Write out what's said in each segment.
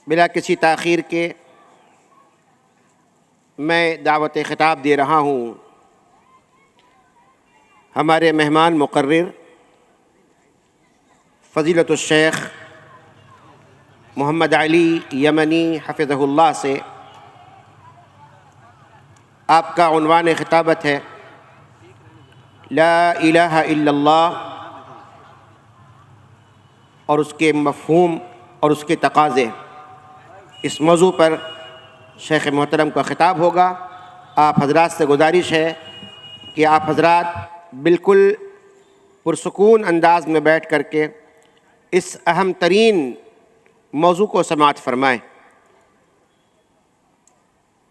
بلا کسی تاخیر کے میں دعوت خطاب دے رہا ہوں ہمارے مہمان مقرر فضیلت الشیخ محمد علی یمنی حفظہ اللہ سے۔ آپ کا عنوان خطابت ہے لا الہ الا اللہ اور اس کے مفہوم اور اس کے تقاضے۔ اس موضوع پر شیخ محترم کا خطاب ہوگا۔ آپ حضرات سے گزارش ہے کہ آپ حضرات بالکل پرسکون انداز میں بیٹھ کر کے اس اہم ترین موضوع کو سماعت فرمائیں۔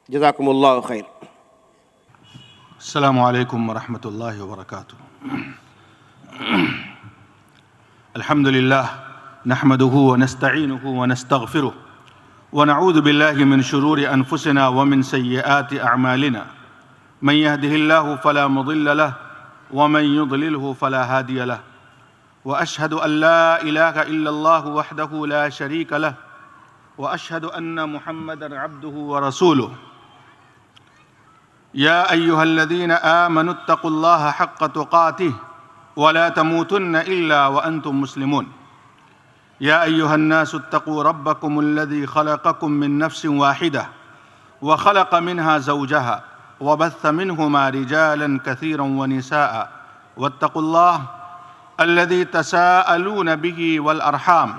جزاکم اللہ خیر۔ السلام علیکم ورحمۃ اللہ وبرکاتہ۔ الحمد للہ نحمده ونستعینه ونستغفره ونعوذ باللہ من شرور انفسنا ومن سیئات اعمالنا من يهده الله فلا مضل له ومن يضلله فلا هادي له واشهد ان لا اله الا الله وحده لا شريك له واشهد ان محمدا عبده ورسوله يا ايها الذين آمنوا اتقوا الله حق تقاته ولا تموتن الا وانتم مسلمون يا أيها الناس اتقوا ربكم الذي خلقكم من نفس واحدة وخلق منها زوجها وبث منهما رجالا كثيرا ونساء واتقوا الله الذي تساءلون به والأرحام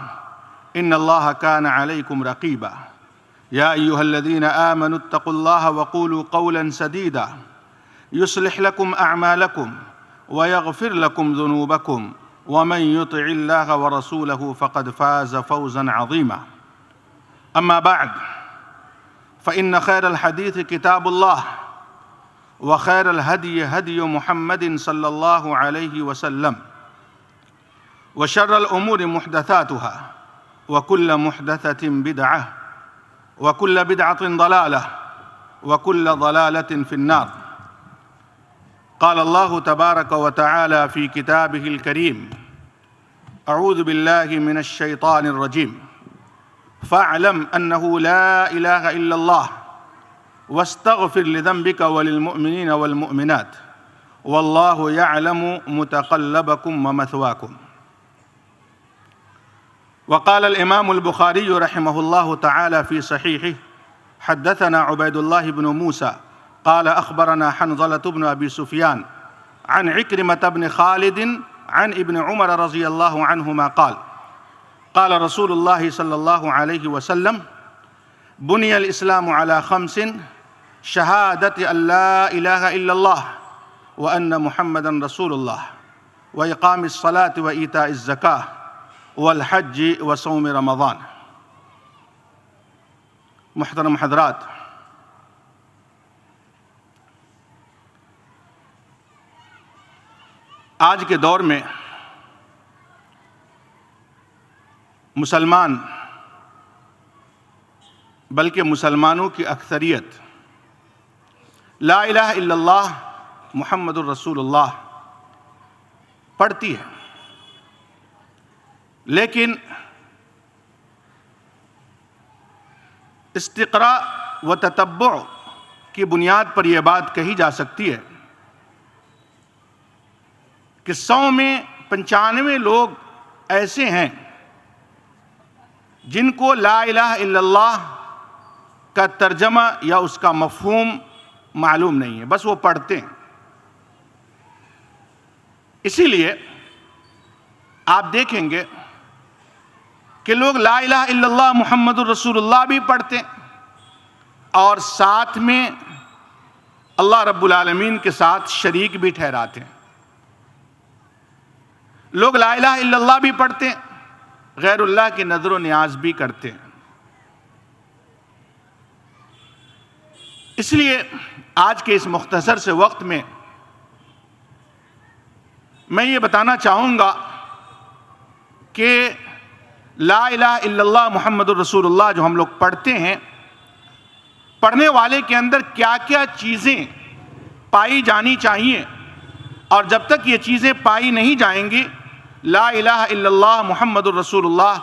إن الله كان عليكم رقيبا يا أيها الذين آمنوا اتقوا الله وقولوا قولا سديدا يصلح لكم أعمالكم ويغفر لكم ذنوبكم ومن يطع الله ورسوله فقد فاز فوزا عظيما أما بعد فإن خير الحديث كتاب الله وخير الهدي هدي محمد صلى الله عليه وسلم وشر الأمور محدثاتها وكل محدثة بدعة وكل بدعة ضلالة وكل ضلالة في النار قال الله تبارك وتعالى في كتابه الكريم أعوذ بالله من الشيطان الرجيم فاعلم أنه لا إله إلا الله واستغفر لذنبك وللمؤمنين والمؤمنات والله يعلم متقلبكم ومثواكم وقال الإمام البخاري رحمه الله تعالى في صحيحه حدثنا عبيد الله بن موسى قال أخبرنا حنظلة بن أبي سفيان عن عكرمة بن خالد عن ابن عمر رضي الله عنهما قال قال رسول الله صلى الله عليه وسلم بني الإسلام على خمس شهادة أن لا إله إلا الله وأن محمدا رسول الله وإقام الصلاة وإيتاء الزكاة والحج وصوم رمضان۔ محترم حضرات، آج کے دور میں مسلمان بلکہ مسلمانوں کی اکثریت لا الہ الا اللہ محمد الرسول اللہ پڑھتی ہے، لیکن استقراء و تتبع کی بنیاد پر یہ بات کہی جا سکتی ہے کہ 100 میں 95 لوگ ایسے ہیں جن کو لا الہ الا اللہ کا ترجمہ یا اس کا مفہوم معلوم نہیں ہے، بس وہ پڑھتے ہیں۔ اسی لیے آپ دیکھیں گے کہ لوگ لا الہ الا اللہ محمد الرسول اللہ بھی پڑھتے ہیں اور ساتھ میں اللہ رب العالمین کے ساتھ شریک بھی ٹھہراتے ہیں۔ لوگ لا الہ الا اللہ بھی پڑھتے ہیں، غیر اللہ کی نظر و نیاز بھی کرتے ہیں۔ اس لیے آج کے اس مختصر سے وقت میں میں یہ بتانا چاہوں گا کہ لا الہ الا اللہ محمد الرسول اللہ جو ہم لوگ پڑھتے ہیں، پڑھنے والے کے اندر کیا کیا چیزیں پائی جانی چاہیے، اور جب تک یہ چیزیں پائی نہیں جائیں گی لا الہ الا اللہ محمد الرسول اللہ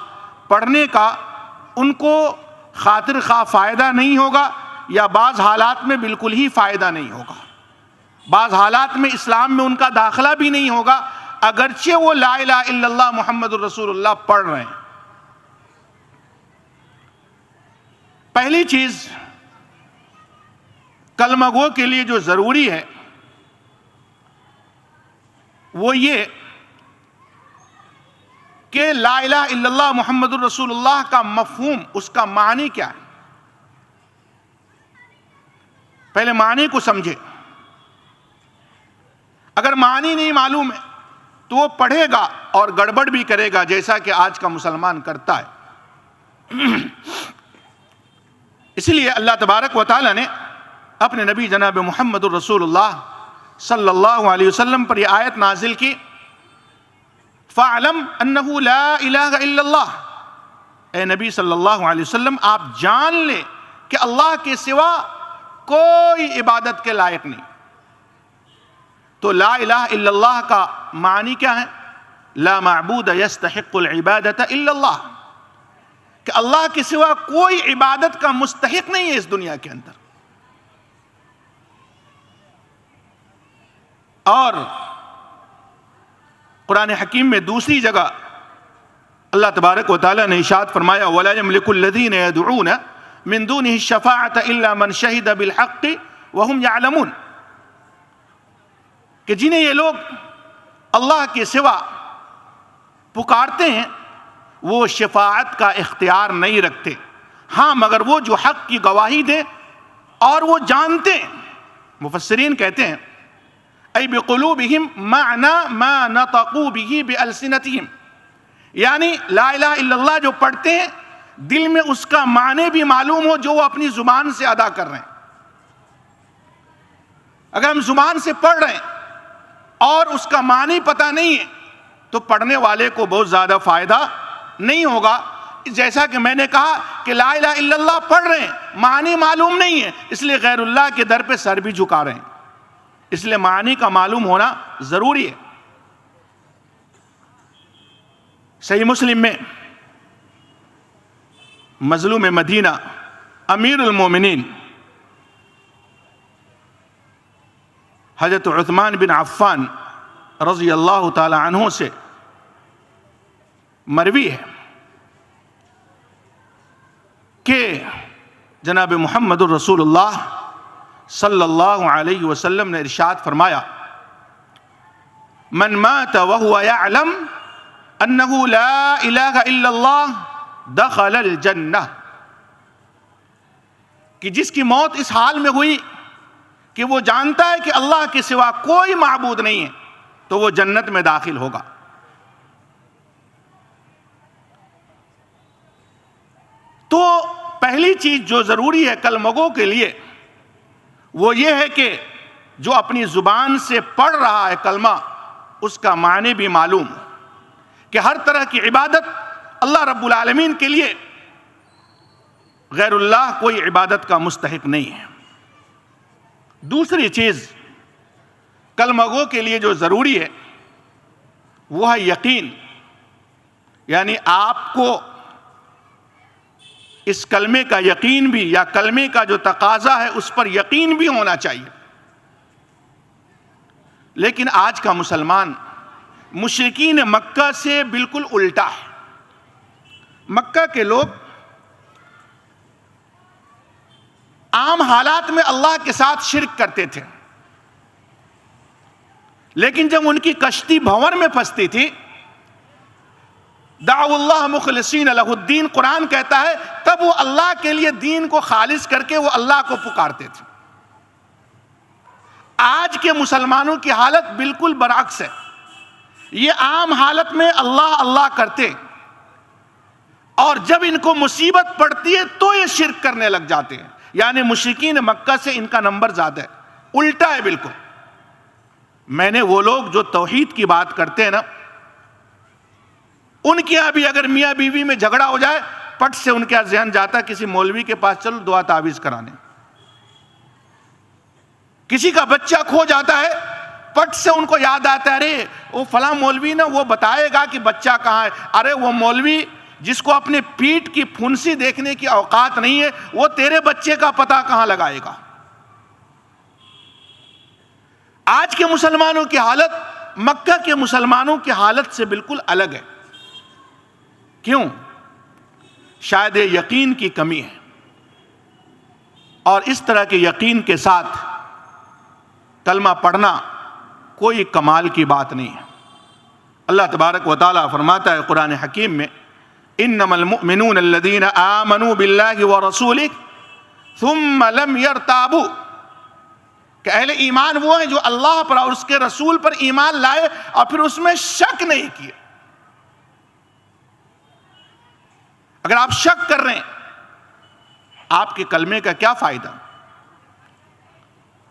پڑھنے کا ان کو خاطر خواہ فائدہ نہیں ہوگا یا بعض حالات میں بالکل ہی فائدہ نہیں ہوگا. بعض حالات میں اسلام میں ان کا داخلہ بھی نہیں ہوگا اگرچہ وہ لا الہ الا اللہ محمد الرسول اللہ پڑھ رہے ہیں. پہلی چیز کلمہ گو کے لیے جو ضروری ہے وہ یہ کہ لا الہ الا اللہ محمد الرسول اللہ کا مفہوم، اس کا معنی کیا ہے. پہلے معنی کو سمجھے. اگر معنی نہیں معلوم ہے تو وہ پڑھے گا اور گڑبڑ بھی کرے گا، جیسا کہ آج کا مسلمان کرتا ہے. اس لیے اللہ تبارک و تعالی نے اپنے نبی جناب محمد الرسول اللہ صلی اللہ علیہ وسلم پر یہ آیت نازل کی، فَاعْلَمْ أَنَّهُ لَا إِلَهَ إِلَّا اللَّهُ. اے نبی صلی اللہ علیہ وسلم آپ جان لیں کہ اللہ کے سوا کوئی عبادت کے لائق نہیں. تو لا الہ الا اللہ کا معنی کیا ہے؟ لا معبود یستحق العبادۃ الا اللہ، کہ اللہ کے سوا کوئی عبادت کا مستحق نہیں ہے اس دنیا کے اندر. اور قرآن حکیم میں دوسری جگہ اللہ تبارک و تعالیٰ نے ارشاد فرمایا وَلَا يَمْلِكُ الَّذِينَ يَدْعُونَ مِن دُونِهِ الشَّفَاعَةَ إِلَّا مَنْ شَهِدَ بِالْحَقِّ وَهُمْ يَعْلَمُونَ، کہ جنہیں یہ لوگ اللہ کے سوا پکارتے ہیں وہ شفاعت کا اختیار نہیں رکھتے، ہاں مگر وہ جو حق کی گواہی دیں اور وہ جانتے ہیں. مفسرین کہتے ہیں ای بقلوبہم معنی ما نطقوا به بألسنتہم، یعنی لا الہ الا اللہ جو پڑھتے ہیں دل میں اس کا معنی بھی معلوم ہو جو وہ اپنی زبان سے ادا کر رہے ہیں. اگر ہم زبان سے پڑھ رہے ہیں اور اس کا معنی پتہ نہیں ہے تو پڑھنے والے کو بہت زیادہ فائدہ نہیں ہوگا. جیسا کہ میں نے کہا کہ لا الہ الا اللہ پڑھ رہے ہیں، معنی معلوم نہیں ہے، اس لیے غیر اللہ کے در پہ سر بھی جھکا رہے ہیں. اس لیے معنی کا معلوم ہونا ضروری ہے. صحیح مسلم میں مظلوم مدینہ امیر المومنین حضرت عثمان بن عفان رضی اللہ تعالی عنہ سے مروی ہے کہ جناب محمد الرسول اللہ صلی اللہ علیہ وسلم نے ارشاد فرمایا من مات وهو يعلم انه لا الہ الا اللہ دخل الجنہ، کہ جس کی موت اس حال میں ہوئی کہ وہ جانتا ہے کہ اللہ کے سوا کوئی معبود نہیں ہے تو وہ جنت میں داخل ہوگا. تو پہلی چیز جو ضروری ہے کلمہ گو کے لیے وہ یہ ہے کہ جو اپنی زبان سے پڑھ رہا ہے کلمہ اس کا معنی بھی معلوم، کہ ہر طرح کی عبادت اللہ رب العالمین کے لیے، غیر اللہ کوئی عبادت کا مستحق نہیں ہے. دوسری چیز کلمہ گو کے لیے جو ضروری ہے وہ ہے یقین، یعنی آپ کو اس کلمے کا یقین بھی یا کلمے کا جو تقاضا ہے اس پر یقین بھی ہونا چاہیے. لیکن آج کا مسلمان مشرکین مکہ سے بالکل الٹا ہے. مکہ کے لوگ عام حالات میں اللہ کے ساتھ شرک کرتے تھے، لیکن جب ان کی کشتی بھنور میں پھنستی تھی دعوا اللہ مخلصین لہ الدین، قرآن کہتا ہے تب وہ اللہ کے لیے دین کو خالص کر کے وہ اللہ کو پکارتے تھے. آج کے مسلمانوں کی حالت بالکل برعکس ہے. یہ عام حالت میں اللہ اللہ کرتے اور جب ان کو مصیبت پڑتی ہے تو یہ شرک کرنے لگ جاتے ہیں. یعنی مشرکین مکہ سے ان کا نمبر زیادہ ہے، الٹا ہے بالکل. میں نے وہ لوگ جو توحید کی بات کرتے ہیں نا، ان کے یہاں بھی اگر میاں بیوی میں جھگڑا ہو جائے پٹ سے ان کا ذہن جاتا کسی مولوی کے پاس چلو دعا تعویذ کرانے. کسی کا بچہ کھو جاتا ہے پٹ سے ان کو یاد آتا ہے ارے وہ فلاں مولوی نا وہ بتائے گا کہ بچہ کہاں ہے. ارے وہ مولوی جس کو اپنے پیٹ کی پھنسی دیکھنے کی اوقات نہیں ہے، وہ تیرے بچے کا پتہ کہاں لگائے گا؟ آج کے مسلمانوں کی حالت مکہ کے مسلمانوں کی حالت سے بالکل الگ ہے۔ کیوں؟ شاید یقین کی کمی ہے، اور اس طرح کے یقین کے ساتھ کلمہ پڑھنا کوئی کمال کی بات نہیں ہے۔ اللہ تبارک و تعالیٰ فرماتا ہے قرآن حکیم میں، انما المؤمنون الذین آمنوا باللہ ورسولہ ثم لم یرتابوا، کہ اہل ایمان وہ ہیں جو اللہ پر اور اس کے رسول پر ایمان لائے اور پھر اس میں شک نہیں کیے۔ اگر آپ شک کر رہے ہیں، آپ کے کلمے کا کیا فائدہ؟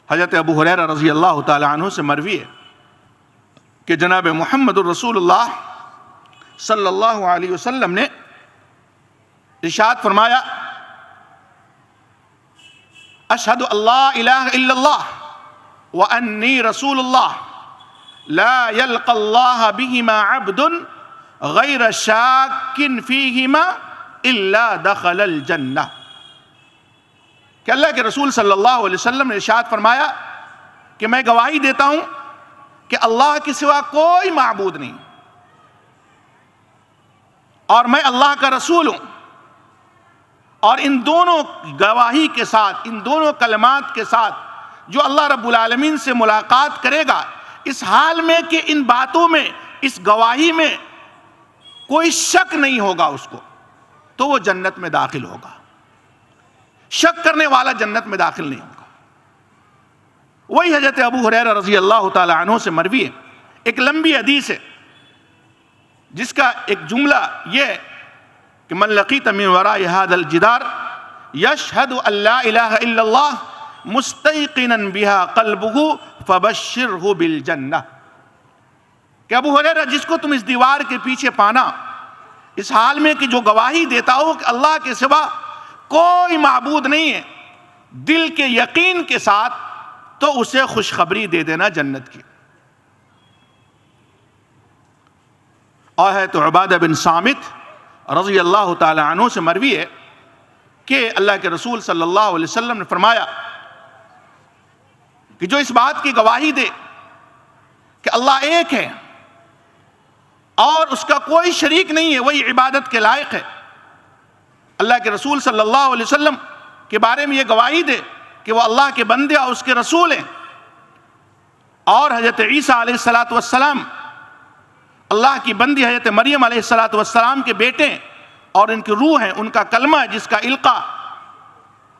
حضرت ابو ہریرہ رضی اللہ تعالی عنہ سے مروی ہے کہ جناب محمد الرسول اللہ صلی اللہ علیہ وسلم نے ارشاد فرمایا، اشہد اللہ الہ الا اللہ وانی رسول اللہ لا یلقى اللہ بہما عبد غیر شاک فیہما الا دخل الجنہ، کہ اللہ کے رسول صلی اللہ علیہ وسلم نے ارشاد فرمایا کہ میں گواہی دیتا ہوں کہ اللہ کے سوا کوئی معبود نہیں، اور میں اللہ کا رسول ہوں، اور ان دونوں گواہی کے ساتھ، ان دونوں کلمات کے ساتھ جو اللہ رب العالمین سے ملاقات کرے گا، اس حال میں کہ ان باتوں میں، اس گواہی میں کوئی شک نہیں ہوگا اس کو، تو وہ جنت میں داخل ہوگا۔ شک کرنے والا جنت میں داخل نہیں ہوگا۔ وہی حضرت ابو ہریرہ رضی اللہ تعالی عنہ سے مروی ہے، ایک لمبی حدیث ہے جس کا ایک جملہ یہ ہے کہ من لقیت من وراء هذا الجدار یشہد ان لا الہ الا اللہ مستیقنا بها قلبہ فبشرہ بالجنہ، کہ ابو ہریرہ جس کو تم اس دیوار کے پیچھے پانا، اس حال میں کہ جو گواہی دیتا ہو کہ اللہ کے سوا کوئی معبود نہیں ہے، دل کے یقین کے ساتھ، تو اسے خوشخبری دے دینا جنت کی۔ اور ہے تو عبادہ بن صامت رضی اللہ تعالی عنہ سے مروی ہے کہ اللہ کے رسول صلی اللہ علیہ وسلم نے فرمایا کہ جو اس بات کی گواہی دے کہ اللہ ایک ہے اور اس کا کوئی شریک نہیں ہے، وہی عبادت کے لائق ہے، اللہ کے رسول صلی اللہ علیہ وسلم کے بارے میں یہ گواہی دے کہ وہ اللہ کے بندے اور اس کے رسول ہیں، اور حضرت عیسیٰ علیہ السلام اللہ کی بندی حضرت مریم علیہ السلام کے بیٹے اور ان کی روح ہیں، ان کا کلمہ ہے جس کا القاء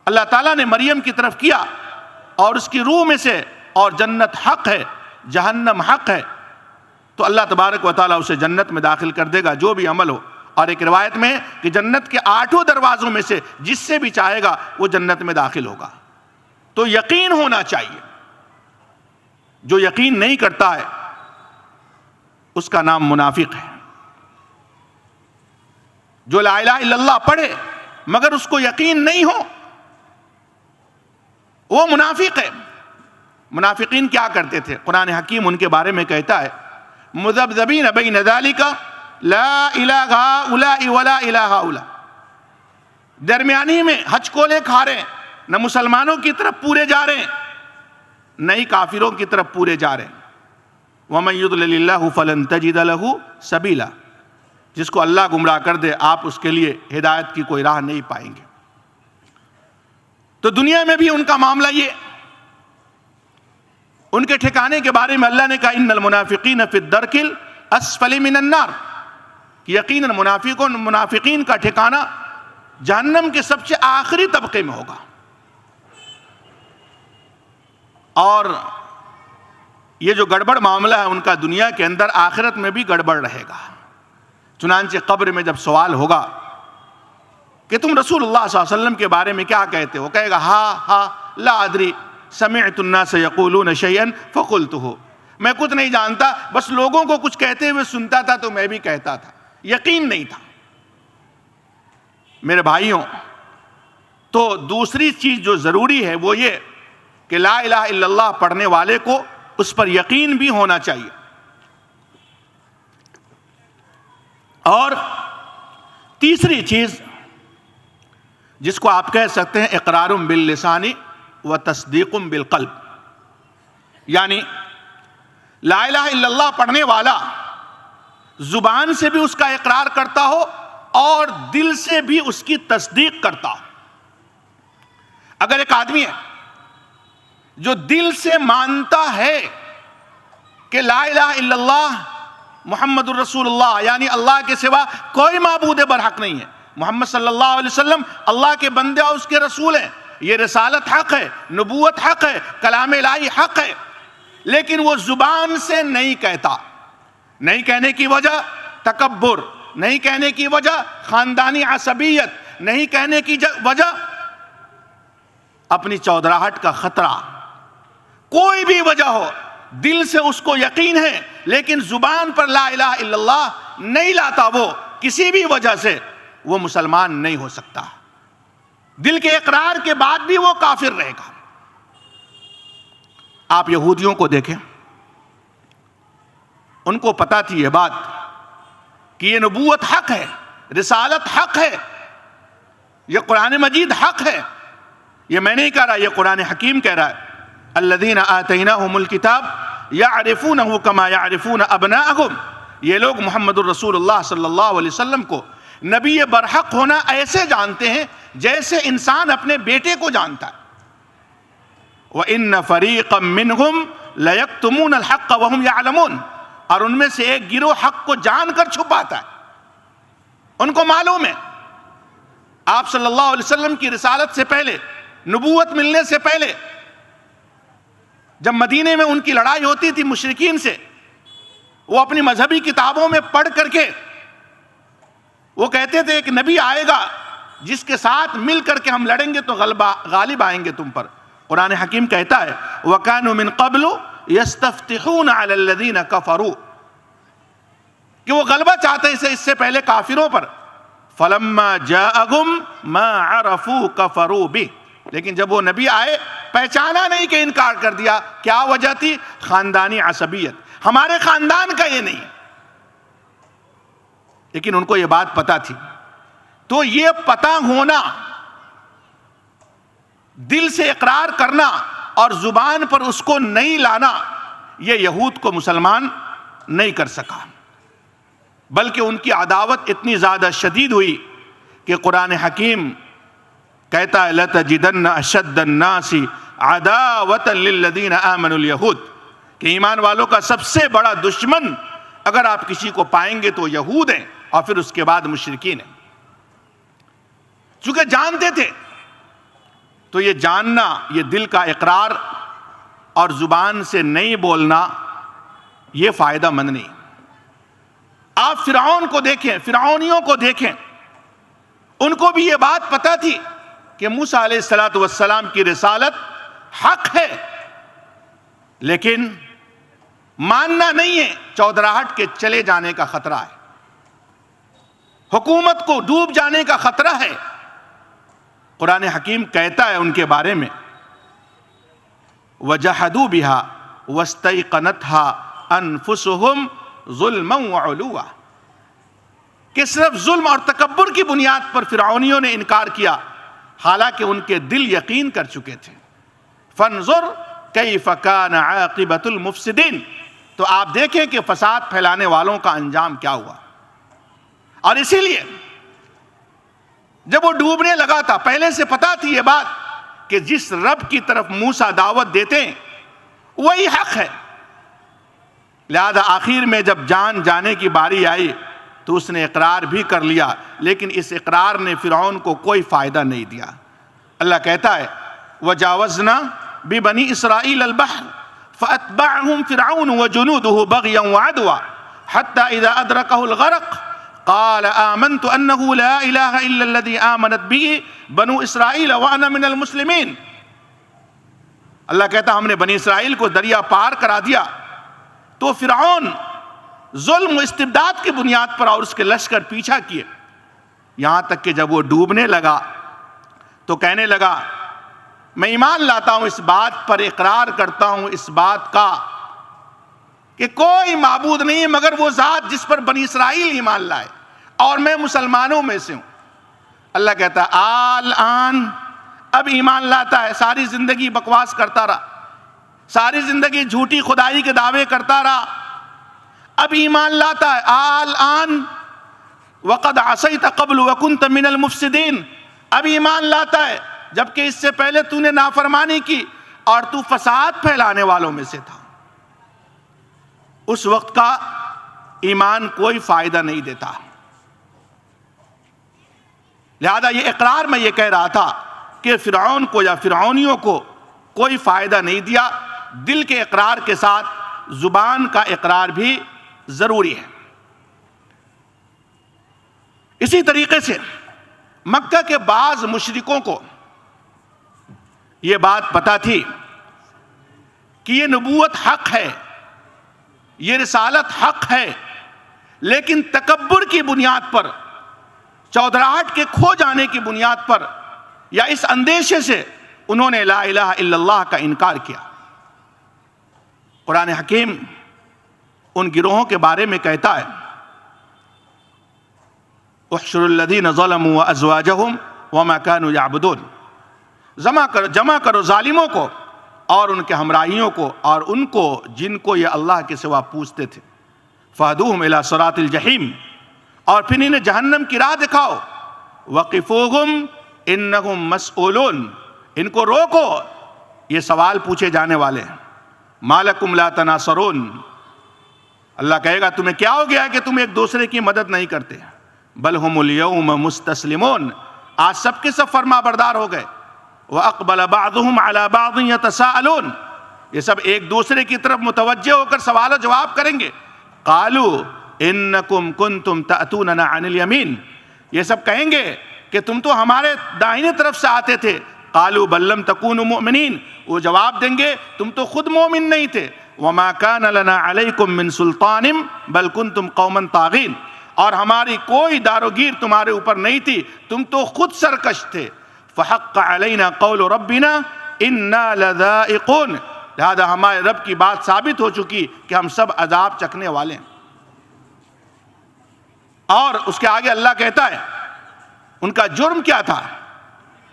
اللہ تعالیٰ نے مریم کی طرف کیا، اور اس کی روح میں سے، اور جنت حق ہے، جہنم حق ہے، تو اللہ تبارک و تعالیٰ اسے جنت میں داخل کر دے گا جو بھی عمل ہو۔ اور ایک روایت میں کہ جنت کے 8 دروازوں میں سے جس سے بھی چاہے گا وہ جنت میں داخل ہوگا۔ تو یقین ہونا چاہیے، جو یقین نہیں کرتا ہے اس کا نام منافق ہے۔ جو لا الہ الا اللہ پڑھے مگر اس کو یقین نہیں ہو، وہ منافق ہے۔ منافقین کیا کرتے تھے؟ قرآن حکیم ان کے بارے میں کہتا ہے، مذبذبین بین ذالک لا الہ ہؤلاء ولا الہ ہؤلاء، درمیانی میں ہچکولے کھا رہے ہیں، نہ مسلمانوں کی طرف پورے جا رہے ہیں نہ ہی کافروں کی طرف پورے جا رہے ہیں۔ وَمَن يُضْلِلِ اللَّهُ فَلَن تَجِدَ لَهُ سَبِيلًا، جس کو اللہ گمراہ کر دے آپ اس کے لیے ہدایت کی کوئی راہ نہیں پائیں گے۔ تو دنیا میں بھی ان کا معاملہ یہ، ان کے ٹھکانے کے بارے میں اللہ نے کہا ان المنافقین فی الدرک الاسفل من النار، کہ یقیناً منافقین کا ٹھکانہ جہنم کے سب سے آخری طبقے میں ہوگا، اور یہ جو گڑبڑ معاملہ ہے ان کا دنیا کے اندر آخرت میں بھی گڑبڑ رہے گا۔ چنانچہ قبر میں جب سوال ہوگا کہ تم رسول اللہ صلی اللہ علیہ وسلم کے بارے میں کیا کہتے ہو، کہے گا ہا لا ادری سمعت الناس یقولون شیئا فقلتہ، میں کچھ نہیں جانتا، بس لوگوں کو کچھ کہتے ہوئے سنتا تھا تو میں بھی کہتا تھا، یقین نہیں تھا۔ میرے بھائیوں، تو دوسری چیز جو ضروری ہے وہ یہ کہ لا الہ الا اللہ پڑھنے والے کو اس پر یقین بھی ہونا چاہیے، اور تیسری چیز جس کو آپ کہہ سکتے ہیں اقرار باللسان و تصدیق بالقلب، یعنی لا الہ الا اللہ پڑھنے والا زبان سے بھی اس کا اقرار کرتا ہو اور دل سے بھی اس کی تصدیق کرتا ہو۔ اگر ایک آدمی ہے جو دل سے مانتا ہے کہ لا الہ الا اللہ محمد الرسول اللہ، یعنی اللہ کے سوا کوئی معبود برحق نہیں ہے، محمد صلی اللہ علیہ وسلم اللہ کے بندے اور اس کے رسول ہیں، یہ رسالت حق ہے، نبوت حق ہے، کلام الہی حق ہے، لیکن وہ زبان سے نہیں کہتا۔ نہیں کہنے کی وجہ تکبر، نہیں کہنے کی وجہ خاندانی عصبیت، نہیں کہنے کی وجہ اپنی چودراہٹ کا خطرہ، کوئی بھی وجہ ہو، دل سے اس کو یقین ہے لیکن زبان پر لا الہ الا اللہ نہیں لاتا، وہ کسی بھی وجہ سے وہ مسلمان نہیں ہو سکتا، دل کے اقرار کے بعد بھی وہ کافر رہے گا۔ آپ یہودیوں کو دیکھیں، ان کو پتا تھی یہ بات کہ یہ نبوت حق ہے، رسالت حق ہے، یہ قرآن مجید حق ہے، یہ میں نہیں کہہ رہا، یہ قرآن حکیم کہہ رہا ہے، الذین آتیناہم الکتاب یعرفونہ کما یعرفون ابناءہم، یہ لوگ محمد الرسول اللہ صلی اللہ علیہ وسلم کو نبی برحق ہونا ایسے جانتے ہیں جیسے انسان اپنے بیٹے کو جانتا ہے۔ وَإِنَّ فَرِيقًا مِّنْهُمْ لَيَكْتُمُونَ الْحَقَّ وَهُمْ يَعْلَمُونَ، اور ان میں سے ایک گروہ حق کو جان کر چھپاتا ہے، ان کو معلوم ہے۔ آپ صلی اللہ علیہ وسلم کی رسالت سے پہلے، نبوت ملنے سے پہلے، جب مدینے میں ان کی لڑائی ہوتی تھی مشرکین سے، وہ اپنی مذہبی کتابوں میں پڑھ کر کے وہ کہتے تھے ایک نبی آئے گا جس کے ساتھ مل کر کے ہم لڑیں گے تو غالب آئیں گے تم پر۔ قرآن حکیم کہتا ہے وَكَانُوا مِن قَبْلُ يَسْتَفْتِحُونَ عَلَى الَّذِينَ كَفَرُوا، کہ وہ غلبہ چاہتے ہیں اس سے پہلے کافروں پر۔ فَلَمَّا جَاءَهُمْ مَا عَرَفُوا كَفَرُوا بِهِ، لیکن جب وہ نبی آئے پہچانا نہیں کہ انکار کر دیا۔ کیا وجہ تھی؟ خاندانی عصبیت، ہمارے خاندان کا یہ نہیں ہے، لیکن ان کو یہ بات پتا تھی۔ تو یہ پتا ہونا، دل سے اقرار کرنا اور زبان پر اس کو نہیں لانا، یہ یہود کو مسلمان نہیں کر سکا، بلکہ ان کی عداوت اتنی زیادہ شدید ہوئی کہ قرآن حکیم کہتا ہے لَتَجِدَنَّ أَشَدَّ النَّاسِ عَدَاوَةً لِلَّذِينَ آمَنُوا الْيَهُودِ، کہ ایمان والوں کا سب سے بڑا دشمن اگر آپ کسی کو پائیں گے تو یہود ہیں، اور پھر اس کے بعد مشرکین ہیں۔ چونکہ جانتے تھے، تو یہ جاننا، یہ دل کا اقرار اور زبان سے نہیں بولنا، یہ فائدہ مند نہیں۔ آپ فرعون کو دیکھیں، فرعونیوں کو دیکھیں، ان کو بھی یہ بات پتا تھی کہ موسیٰ علیہ السلام کی رسالت حق ہے، لیکن ماننا نہیں ہے، چودراہٹ کے چلے جانے کا خطرہ ہے، حکومت کو ڈوب جانے کا خطرہ ہے۔ قرآن حکیم کہتا ہے ان کے بارے میں وَجَحَدُوا بِهَا وَاسْتَيْقَنَتْهَا أَنفُسُهُمْ ظُلْمًا وَعُلُوًّا، کہ صرف ظلم اور تکبر کی بنیاد پر فرعونیوں نے انکار کیا، حالانکہ ان کے دل یقین کر چکے تھے۔ فَانظُرْ كَيْفَ كَانَ عَاقِبَةُ الْمُفْسِدِينَ، تو آپ دیکھیں کہ فساد پھیلانے والوں کا انجام کیا ہوا۔ اور اسی لیے جب وہ ڈوبنے لگا تھا، پہلے سے پتا تھی یہ بات کہ جس رب کی طرف موسیٰ دعوت دیتے ہیں وہی حق ہے، لہذا آخر میں جب جان جانے کی باری آئی تو اس نے اقرار بھی کر لیا، لیکن اس اقرار نے فرعون کو کوئی فائدہ نہیں دیا۔ اللہ کہتا ہے وَجَاوَزْنَا بِبَنِي إِسْرَائِيلَ الْبَحْرَ فَأَتْبَعَهُمْ فِرْعَوْنُ وَجُنُودُهُ بَغْيًا وَعَدْوًا حَتَّى إِذَا أَدْرَكَهُ الْغَرَقُ قَالَ آمَنْتُ أَنَّهُ لَا إِلَهَ إِلَّا الَّذِي آمَنَتْ بِهِ بَنُو إِسْرَائِيلَ وَأَنَا مِنَ الْمُسْلِمِينَ۔ اللہ کہتا ہم نے بنی اسرائیل کو دریا پار کرا دیا، تو فرعون ظلم و استبداد کی بنیاد پر اور اس کے لشکر پیچھا کیے، یہاں تک کہ جب وہ ڈوبنے لگا تو کہنے لگا میں ایمان لاتا ہوں، اس بات پر اقرار کرتا ہوں، اس بات کا کہ کوئی معبود نہیں مگر وہ ذات جس پر بنی اسرائیل ایمان لائے، اور میں مسلمانوں میں سے ہوں. اللہ کہتا ہے آن اب ایمان لاتا ہے. ساری زندگی بکواس کرتا رہا, ساری زندگی جھوٹی خدائی کے دعوے کرتا رہا, اب ایمان لاتا ہے. آن وقد عصیت قبل وکنت من المفسدین, اب ایمان لاتا ہے جبکہ اس سے پہلے تو نے نافرمانی کی اور تو فساد پھیلانے والوں میں سے تھا. اس وقت کا ایمان کوئی فائدہ نہیں دیتا. لہذا یہ اقرار میں یہ کہہ رہا تھا کہ فرعون کو یا فرعونیوں کو کوئی فائدہ نہیں دیا. دل کے اقرار کے ساتھ زبان کا اقرار بھی ضروری ہے. اسی طریقے سے مکہ کے بعض مشرکوں کو یہ بات پتہ تھی کہ یہ نبوت حق ہے, یہ رسالت حق ہے, لیکن تکبر کی بنیاد پر, چودراہٹ کے کھو جانے کی بنیاد پر یا اس اندیشے سے انہوں نے لا الہ الا اللہ کا انکار کیا. قرآن حکیم ان گروہوں کے بارے میں کہتا ہے احشر الذین ظلموا وازواجہم وما كانوا يعبدون, جمع کرو ظالموں کو اور ان کے ہمراہیوں کو اور ان کو جن کو یہ اللہ کے سوا پوجتے تھے. فہدوہم الی صراط الجحیم, اور پھر انہیں جہنم کی راہ دکھاؤ. وقفوہم انہم مسئولون, ان کو روکو, یہ سوال پوچھے جانے والے ہیں. ما لکم لا تناصرون, اللہ کہے گا تمہیں کیا ہو گیا ہے کہ تم ایک دوسرے کی مدد نہیں کرتے. بل ہم الیوم مستسلمون, آج سب کے سب فرما بردار ہو گئے. وَأَقْبَلَ بَعْضُهُمْ عَلَى بَعْضٍ يَتَسَاءَلُونَ, یہ سب ایک دوسرے کی طرف متوجہ ہو کر سوال و جواب کریں گے. قَالُوا إِنَّكُمْ كُنْتُمْ تَأْتُونَنَا عَنِ الْيَمِينَ, یہ سب کہیں گے کہ تم تو ہمارے دائیں طرف سے آتے تھے. قَالُوا بَل لَّمْ تَكُونُوا مُؤْمِنِينَ, وہ جواب دیں گے تم تو خود مومن نہیں تھے. وَمَا كَانَ لَنَا عَلَيْكُمْ مِنْ سُلْطَانٍ بَلْ كُنْتُمْ قَوْمًا طَاغِينَ, اور ہماری کوئی داروگیر تمہارے اوپر نہیں تھی, تم تو خود سرکش تھے. فحق علینا قول ربنا انا لذائقون, لہذا ہمارے رب کی بات ثابت ہو چکی کہ ہم سب عذاب چکھنے والے ہیں. اور اس کے آگے اللہ کہتا ہے ان کا جرم کیا تھا.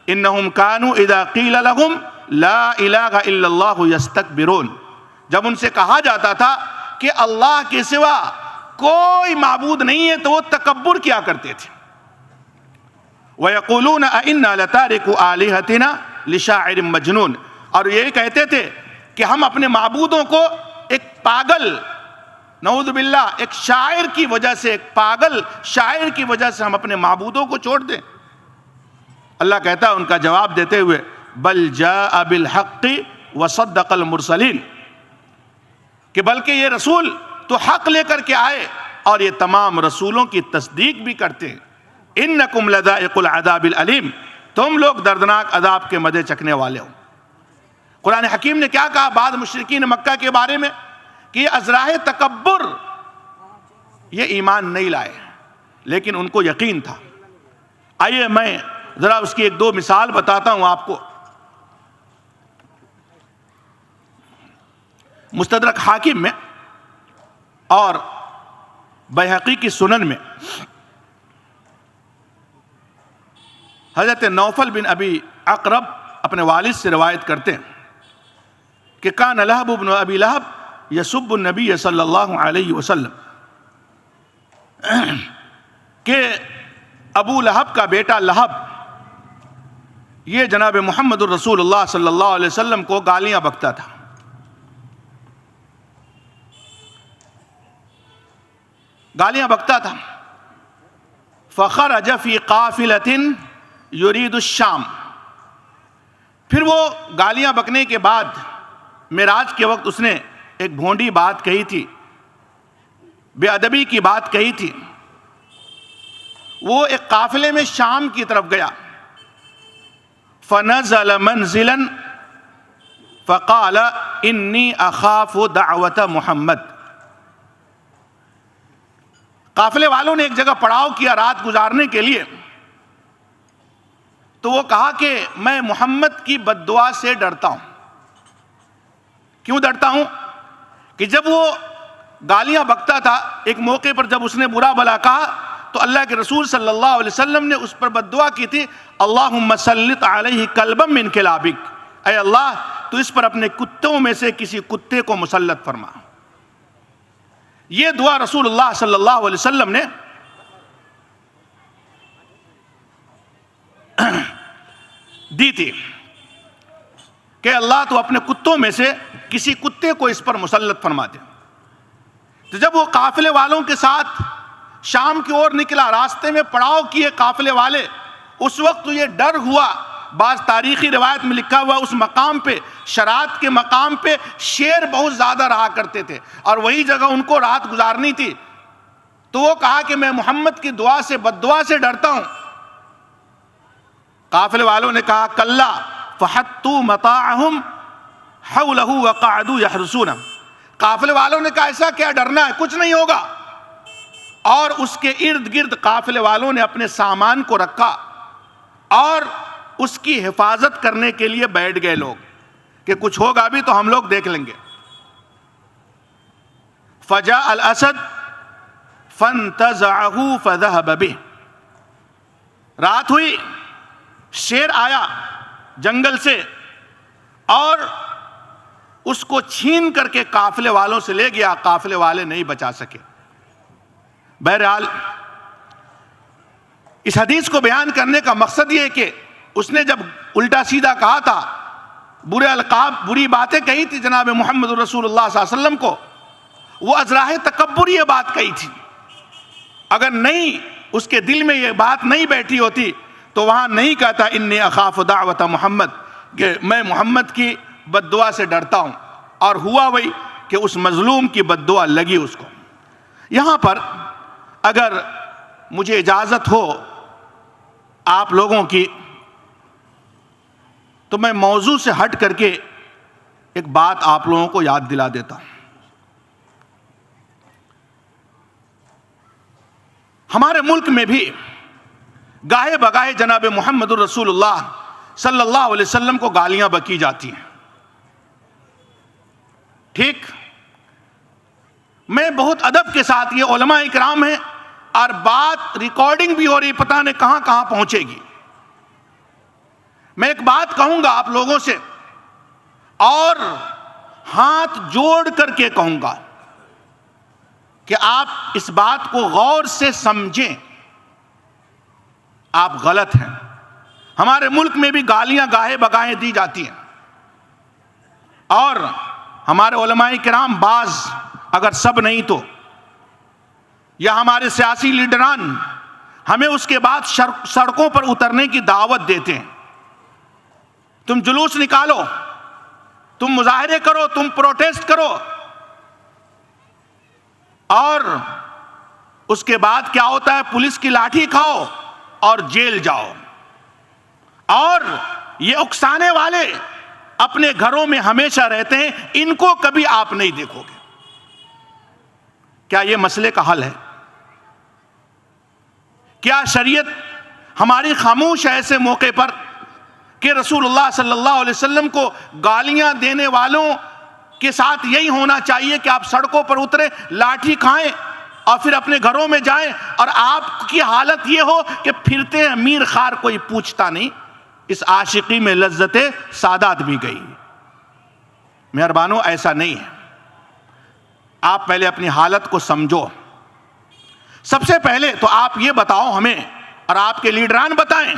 انہم کانوا اذا قیل لہم لا الہ الا اللہ یستکبرون, جب ان سے کہا جاتا تھا کہ اللہ کے سوا کوئی معبود نہیں ہے تو وہ تکبر کیا کرتے تھے. وَيَقُولُونَ أَإِنَّا لَتَارِكُ آلِهَتِنَا لِشَاعِرٍ مَجْنُونَ, اور یہی کہتے تھے کہ ہم اپنے معبودوں کو ایک پاگل, نعوذ باللہ, ایک شاعر کی وجہ سے, ایک پاگل شاعر کی وجہ سے ہم اپنے معبودوں کو چھوڑ دیں. اللہ کہتا ہے ان کا جواب دیتے ہوئے بل جاء بالحق وصدق المرسلین, کہ بلکہ یہ رسول تو حق لے کر کے آئے اور یہ تمام رسولوں کی تصدیق بھی کرتے ہیں. انکم لذائق العذاب العلیم, تم لوگ دردناک عذاب کے مزے چکھنے والے ہو. قرآن حکیم نے کیا کہا بعض مشرکین مکہ کے بارے میں کہ یہ ازراہ تکبر, یہ ایمان نہیں لائے لیکن ان کو یقین تھا. آئیے میں ذرا اس کی ایک دو مثال بتاتا ہوں آپ کو. مستدرک حاکم میں اور بیہقی کی سنن میں حضرت نوفل بن ابی اقرب اپنے والد سے روایت کرتے ہیں کہ کان لہب بن ابی لہب یسب النبی صلی اللہ علیہ وسلم, کہ ابو لہب کا بیٹا لہب یہ جناب محمد الرسول اللہ صلی اللہ علیہ وسلم کو گالیاں بکتا تھا. گالیاں بکتا تھا. فخرج فی قافلۃ یرید الشام, پھر وہ گالیاں بکنے کے بعد معراج کے وقت اس نے ایک بھونڈی بات کہی تھی, بے ادبی کی بات کہی تھی. وہ ایک قافلے میں شام کی طرف گیا. فنزل منزلا فقال انی اخاف دعوت محمد, قافلے والوں نے ایک جگہ پڑاؤ کیا رات گزارنے کے لیے, تو وہ کہا کہ میں محمد کی بد دعا سے ڈرتا ہوں. کیوں ڈرتا ہوں؟ کہ جب وہ گالیاں بکتا تھا ایک موقع پر جب اس نے برا بھلا کہا تو اللہ کے رسول صلی اللہ علیہ وسلم نے اس پر بد دعا کی تھی، اللہم سلط علیہ کلبا من کلابک، اے اللہ تو اس پر اپنے کتوں میں سے کسی کتے کو مسلط فرما۔ یہ دعا رسول اللہ صلی اللہ علیہ وسلم نے دی تھی کہ اللہ تو اپنے کتوں میں سے کسی کتے کو اس پر مسلط فرما دے۔ تو جب وہ قافلے والوں کے ساتھ شام کی اور نکلا، راستے میں پڑاؤ کیے قافلے والے، اس وقت یہ ڈر ہوا، بعض تاریخی روایت میں لکھا ہوا اس مقام پہ، شرات کے مقام پہ شیر بہت زیادہ رہا کرتے تھے اور وہی جگہ ان کو رات گزارنی تھی، تو وہ کہا کہ میں محمد کی دعا سے بد دعا سے ڈرتا ہوں۔ قافلے والوں نے کہا کلا فحطوا متاعهم حوله وقعدوا يحرسون، قافلے والوں نے کہا ایسا کیا ڈرنا ہے، کچھ نہیں ہوگا، اور اس کے ارد گرد قافلے والوں نے اپنے سامان کو رکھا اور اس کی حفاظت کرنے کے لیے بیٹھ گئے لوگ کہ کچھ ہوگا بھی تو ہم لوگ دیکھ لیں گے۔ فجاء الاسد فانتزعه فذهب به، رات ہوئی، شیر آیا جنگل سے اور اس کو چھین کر کے قافلے والوں سے لے گیا، قافلے والے نہیں بچا سکے۔ بہرحال اس حدیث کو بیان کرنے کا مقصد یہ ہے کہ اس نے جب الٹا سیدھا کہا تھا، برے القاب، بری باتیں کہی تھی جناب محمد رسول اللہ صلی اللہ علیہ وسلم کو، وہ از راہ تکبر یہ بات کہی تھی۔ اگر نہیں اس کے دل میں یہ بات نہیں بیٹھی ہوتی تو وہاں نہیں کہتا انی اخاف دعوت محمد، کہ میں محمد کی بد دعا سے ڈرتا ہوں، اور ہوا وہی کہ اس مظلوم کی بد دعا لگی اس کو۔ یہاں پر اگر مجھے اجازت ہو آپ لوگوں کی، تو میں موضوع سے ہٹ کر کے ایک بات آپ لوگوں کو یاد دلا دیتا ہوں۔ ہمارے ملک میں بھی گاہے بگاہے جناب محمد الرسول اللہ صلی اللہ علیہ وسلم کو گالیاں بکی جاتی ہیں، ٹھیک؟ میں بہت ادب کے ساتھ، یہ علماء اکرام ہیں اور بات ریکارڈنگ بھی ہو رہی، پتہ نہیں کہاں کہاں پہنچے گی۔ میں ایک بات کہوں گا آپ لوگوں سے اور ہاتھ جوڑ کر کے کہوں گا کہ آپ اس بات کو غور سے سمجھیں، آپ غلط ہیں۔ ہمارے ملک میں بھی گالیاں گاہے بگاہے دی جاتی ہیں، اور ہمارے علماء کرام بعض، اگر سب نہیں تو، یا ہمارے سیاسی لیڈران ہمیں اس کے بعد سڑکوں پر اترنے کی دعوت دیتے ہیں۔ تم جلوس نکالو، تم مظاہرے کرو، تم پروٹیسٹ کرو، اور اس کے بعد کیا ہوتا ہے؟ پولیس کی لاٹھی کھاؤ اور جیل جاؤ۔ اور یہ اکسانے والے اپنے گھروں میں ہمیشہ رہتے ہیں، ان کو کبھی آپ نہیں دیکھو گے۔ کیا یہ مسئلے کا حل ہے؟ کیا شریعت ہماری خاموش ہے ایسے موقع پر کہ رسول اللہ صلی اللہ علیہ وسلم کو گالیاں دینے والوں کے ساتھ یہی ہونا چاہیے کہ آپ سڑکوں پر اتریں، لاٹھی کھائیں اور پھر اپنے گھروں میں جائیں، اور آپ کی حالت یہ ہو کہ پھرتے ہیں میر خار، کوئی پوچھتا نہیں؟ اس عاشقی میں لذت سادات بھی گئی۔ مہربانو، ایسا نہیں ہے۔ آپ پہلے اپنی حالت کو سمجھو۔ سب سے پہلے تو آپ یہ بتاؤ ہمیں، اور آپ کے لیڈران بتائیں،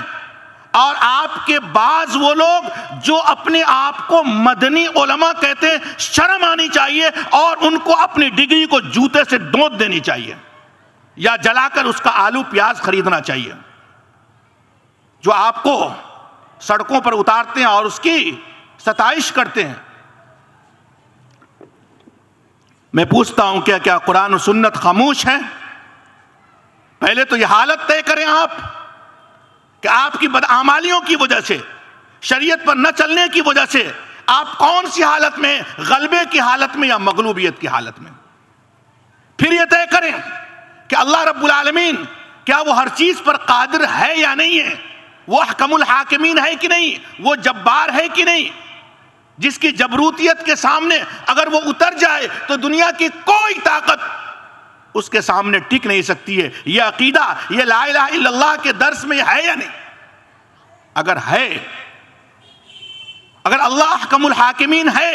اور آپ کے بعض وہ لوگ جو اپنے آپ کو مدنی علماء کہتے ہیں، شرم آنی چاہیے اور ان کو اپنی ڈگری کو جوتے سے ڈونت دینی چاہیے، یا جلا کر اس کا آلو پیاز خریدنا چاہیے، جو آپ کو سڑکوں پر اتارتے ہیں اور اس کی ستائش کرتے ہیں۔ میں پوچھتا ہوں کیا قرآن و سنت خاموش ہے؟ پہلے تو یہ حالت طے کریں آپ کہ آپ کی بدعمالیوں کی وجہ سے، شریعت پر نہ چلنے کی وجہ سے آپ کون سی حالت میں، غلبے کی حالت میں یا مغلوبیت کی حالت میں۔ پھر یہ طے کریں کہ اللہ رب العالمین کیا وہ ہر چیز پر قادر ہے یا نہیں ہے، وہ احکم الحاکمین ہے کہ نہیں، وہ جبار ہے کہ نہیں، جس کی جبروتیت کے سامنے اگر وہ اتر جائے تو دنیا کی کوئی طاقت اس کے سامنے ٹک نہیں سکتی ہے. یہ عقیدہ، یہ لا الہ الا اللہ کے درس میں ہے یا نہیں؟ اگر ہے، اگر اللہ احکم الحاکمین ہے،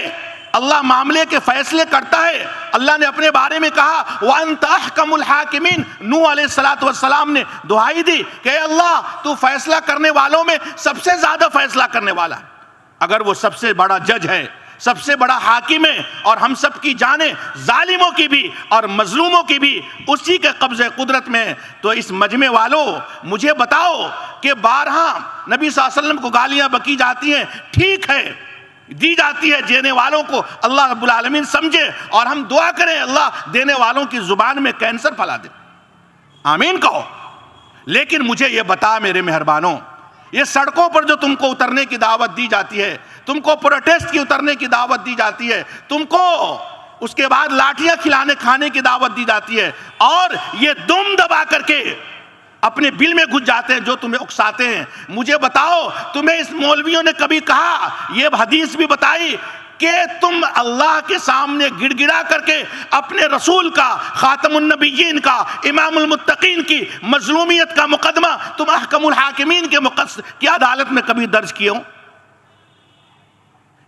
اللہ معاملے کے فیصلے کرتا ہے. اللہ نے اپنے بارے میں کہا وَأَنْتَ أَحْكَمُ الْحَاكِمِينَ. نوح علیہ السلام نے دعائی دی کہ اے اللہ تو فیصلہ کرنے والوں میں سب سے زیادہ فیصلہ کرنے والا ہے. اگر وہ سب سے بڑا جج ہے، سب سے بڑا حاکم ہے، اور ہم سب کی جانیں ظالموں کی بھی اور مظلوموں کی بھی اسی کے قبضے قدرت میں ہے، تو اس مجمع والوں مجھے بتاؤ کہ بارہا نبی صلی اللہ علیہ وسلم کو گالیاں بکی جاتی ہیں، ٹھیک ہے دی جاتی ہے، دینے والوں کو اللہ رب العالمین سمجھے، اور ہم دعا کریں اللہ دینے والوں کی زبان میں کینسر پھیلا دے. آمین کہو. لیکن مجھے یہ بتا میرے مہربانوں، یہ سڑکوں پر جو تم کو اترنے کی دعوت دی جاتی ہے، تم کو پروٹیسٹ کی اترنے کی دعوت دی جاتی ہے، تم کو اس کے بعد لاٹھیاں کھانے کی دعوت دی جاتی ہے، اور یہ دم دبا کر کے اپنے بل میں گھس جاتے ہیں جو تمہیں اکساتے ہیں. مجھے بتاؤ تمہیں اس مولویوں نے کبھی کہا، یہ حدیث بھی بتائی کہ تم اللہ کے سامنے گڑ گڑا کر کے اپنے رسول کا، خاتم النبیین کا، امام المتقین کی مظلومیت کا مقدمہ تم احکم الحاکمین کی عدالت میں کبھی درج کیے ہو؟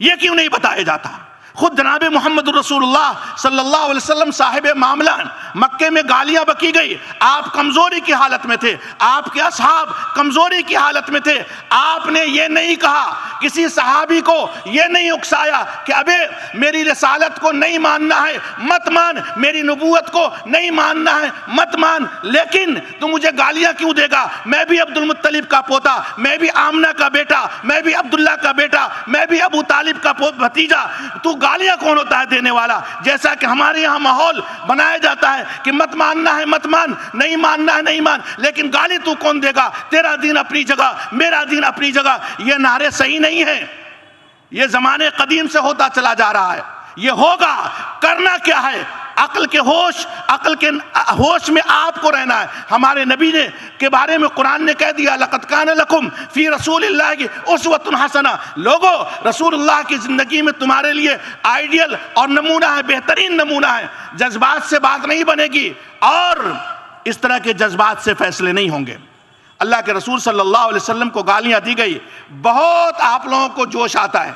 یہ کیوں نہیں بتایا جاتا؟ خود جناب محمد رسول اللہ صلی اللہ علیہ وسلم صاحب معاملہ مکے میں گالیاں بکی گئی، آپ کمزوری کی حالت میں تھے، آپ کے اصحاب کمزوری کی حالت میں تھے. آپ نے یہ نہیں کہا، کسی صحابی کو یہ نہیں اکسایا کہ ابے میری رسالت کو نہیں ماننا ہے مت مان، میری نبوت کو نہیں ماننا ہے مت مان، لیکن تو مجھے گالیاں کیوں دے گا؟ میں بھی عبد المطلب کا پوتا، میں بھی آمنہ کا بیٹا، میں بھی عبداللہ کا بیٹا، میں بھی ابو طالب کا بھتیجا، تو گالیاں کون ہوتا ہے دینے والا؟ جیسا کہ ہمارے یہاں ماحول بنایا جاتا ہے کہ مت ماننا ہے مت مان، نہیں ماننا ہے نہیں مان، لیکن گالی تو کون دے گا؟ تیرا دین اپنی جگہ، میرا دین اپنی جگہ. یہ نعرے صحیح نہیں ہیں، یہ زمانے قدیم سے ہوتا چلا جا رہا ہے. یہ ہوگا، کرنا کیا ہے؟ عقل کے ہوش میں آپ کو رہنا ہے. ہمارے نبی نے کے بارے میں قرآن نے کہہ دیا لَقَدْ كَانَ لَكُمْ فِي رَسُولِ اللَّهِ أُسْوَةٌ حَسَنَةٌ. لوگو رسول اللہ کی زندگی میں تمہارے لیے آئیڈیل اور نمونہ ہے، بہترین نمونہ ہے. جذبات سے بات نہیں بنے گی اور اس طرح کے جذبات سے فیصلے نہیں ہوں گے. اللہ کے رسول صلی اللہ علیہ وسلم کو گالیاں دی گئی، بہت آپ لوگوں کو جوش آتا ہے،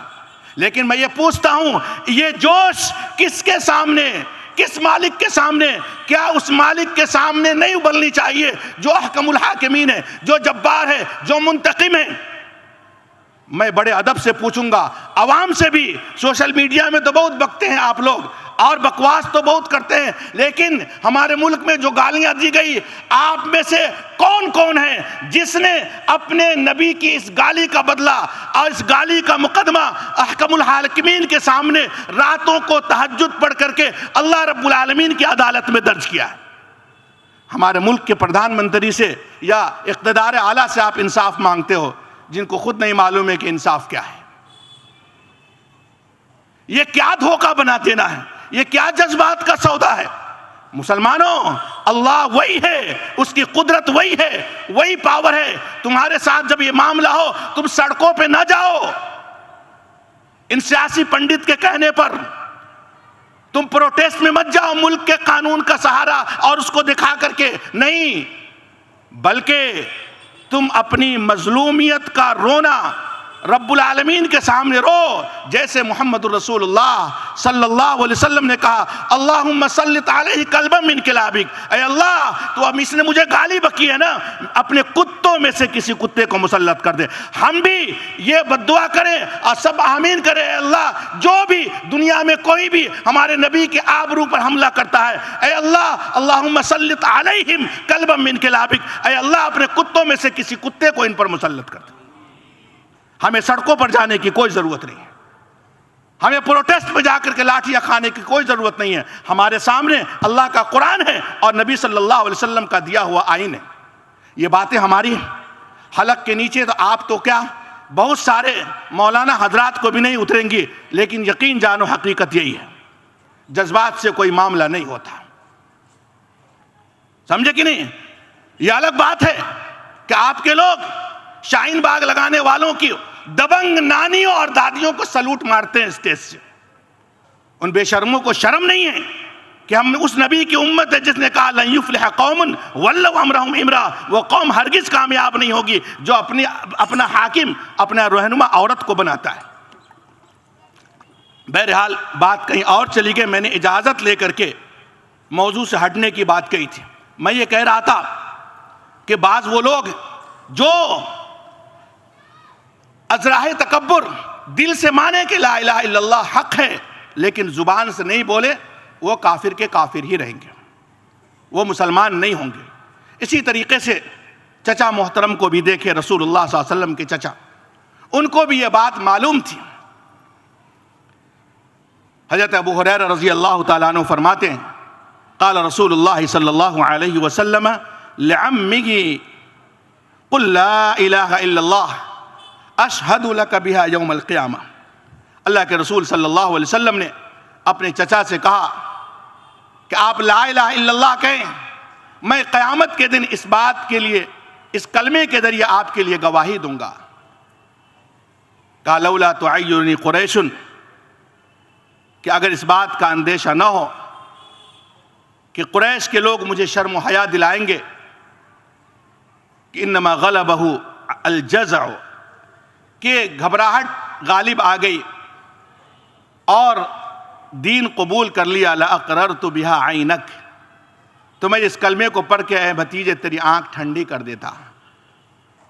لیکن میں یہ پوچھتا ہوں یہ جوش کس کے سامنے، کس مالک کے سامنے؟ کیا اس مالک کے سامنے نہیں ابلنی چاہیے جو احکم الحاکمین ہے، جو جبار ہے، جو منتقم ہے؟ میں بڑے ادب سے پوچھوں گا، عوام سے بھی. سوشل میڈیا میں تو بہت بکتے ہیں آپ لوگ اور بکواس تو بہت کرتے ہیں، لیکن ہمارے ملک میں جو گالیاں دی گئی، آپ میں سے کون کون ہے جس نے اپنے نبی کی اس گالی کا بدلہ اور اس گالی کا مقدمہ احکم الحاکمین کے سامنے راتوں کو تہجد پڑھ کر کے اللہ رب العالمین کی عدالت میں درج کیا ہے؟ ہمارے ملک کے پردھان منتری سے یا اقتدار اعلیٰ سے آپ انصاف مانگتے ہو، جن کو خود نہیں معلوم ہے کہ انصاف کیا ہے. یہ کیا دھوکہ بنا دینا ہے، یہ کیا جذبات کا سودا ہے؟ مسلمانوں، اللہ وہی ہے، اس کی قدرت وہی ہے، وہی پاور ہے. تمہارے ساتھ جب یہ معاملہ ہو تم سڑکوں پہ نہ جاؤ ان سیاسی پنڈت کے کہنے پر، تم پروٹیسٹ میں مت جاؤ ملک کے قانون کا سہارا اور اس کو دکھا کر کے نہیں، بلکہ تم اپنی مظلومیت کا رونا رب العالمین کے سامنے رو، جیسے محمد رسول اللہ صلی اللہ علیہ وسلم نے کہا اللہم سلط علیہ کلبا من کلابک. اے اللہ تو اب اس نے مجھے گالی بکی ہے نا، اپنے کتوں میں سے کسی کتے کو مسلط کر دے. ہم بھی یہ بددعا کریں اور سب آمین کریں، اے اللہ جو بھی دنیا میں کوئی بھی ہمارے نبی کے آبرو پر حملہ کرتا ہے، اے اللہ اللہم سلط علیہم کلبا من کلابک، اے اللہ اپنے کتوں میں سے کسی کتے کو ان پر مسلط کر دے. ہمیں سڑکوں پر جانے کی کوئی ضرورت نہیں ہے، ہمیں پروٹیسٹ پہ جا کر کے لاٹھیاں کھانے کی کوئی ضرورت نہیں ہے. ہمارے سامنے اللہ کا قرآن ہے اور نبی صلی اللہ علیہ وسلم کا دیا ہوا آئین ہے. یہ باتیں ہماری حلق کے نیچے تو آپ تو کیا بہت سارے مولانا حضرات کو بھی نہیں اتریں گی، لیکن یقین جانو حقیقت یہی ہے، جذبات سے کوئی معاملہ نہیں ہوتا. سمجھے کہ نہیں؟ یہ الگ بات ہے کہ آپ کے لوگ شاہین باغ لگانے والوں کی دبنگ نانیوں اور دادیوں کو سلوٹ مارتے ہیں اسٹیج سے. ان بے شرموں کو شرم نہیں ہے کہ ہم اس نبی کی امت ہے جس نے کہا لن یفلح قوم ولوا امرهم امرا، وہ قوم ہرگز کامیاب نہیں ہوگی جو اپنا حاکم، اپنا رہنما عورت کو بناتا ہے۔ بہرحال بات کہیں اور چلی گئی، میں نے اجازت لے کر کے موضوع سے ہٹنے کی بات کہی تھی۔ میں یہ کہہ رہا تھا کہ بعض وہ لوگ جو ازراہ تکبر دل سے مانے کہ لا الہ الا اللہ حق ہے لیکن زبان سے نہیں بولے، وہ کافر کے کافر ہی رہیں گے، وہ مسلمان نہیں ہوں گے۔ اسی طریقے سے چچا محترم کو بھی دیکھے، رسول اللہ صلی اللہ علیہ وسلم کے چچا، ان کو بھی یہ بات معلوم تھی۔ حضرت ابو ہریرہ رضی اللہ تعالیٰ عنہ فرماتے ہیں قال رسول اللہ صلی اللہ علیہ وسلم لعمہ قل لا الہ الا اللہ اشہد لک بہا یوم القیامہ۔ اللہ کے رسول صلی اللہ علیہ وسلم نے اپنے چچا سے کہا کہ آپ لا الہ الا اللہ کہیں، میں قیامت کے دن اس بات کے لیے، اس کلمے کے ذریعے آپ کے لیے گواہی دوں گا۔ کہا لولا تعیرنی قریش، کہ اگر اس بات کا اندیشہ نہ ہو کہ قریش کے لوگ مجھے شرم و حیا دلائیں گے، کہ انما غلبہ الجزع، کہ گھبراہٹ غالب آ گئی اور دین قبول کر لیا، لأقررت بها عینک، تو میں اس کلمے کو پڑھ کے اے بھتیجے تیری آنکھ ٹھنڈی کر دیتا۔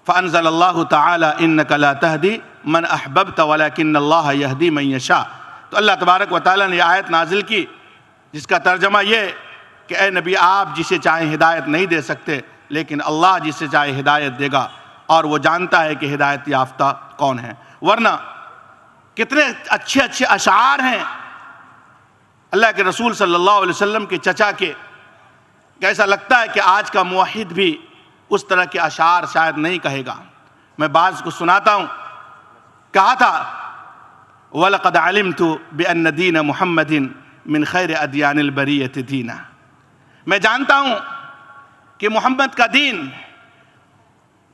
فانزل اللہ تعالی انک لا تہدی من احببت ولکن اللہ یہدی من یشاء۔ تو اللہ تبارک و تعالیٰ نے یہ آیت نازل کی جس کا ترجمہ یہ کہ اے نبی آپ جسے چاہیں ہدایت نہیں دے سکتے لیکن اللہ جسے چاہے ہدایت دے گا، اور وہ جانتا ہے کہ ہدایت یافتہ کون ہے۔ ورنہ کتنے اچھے اچھے اشعار ہیں اللہ کے رسول صلی اللہ علیہ وسلم کے چچا کے، کہ ایسا لگتا ہے کہ آج کا موحد بھی اس طرح کے اشعار شاید نہیں کہے گا۔ میں بعض کو سناتا ہوں، کہا تھا وَلَقَدْ عَلِمْتُ بِأَنَّ دِينَ مُحَمَّدٍ مِّن خَيْرِ أَدْيَانِ الْبَرِيَّةِ دِينًا، میں جانتا ہوں کہ محمد کا دین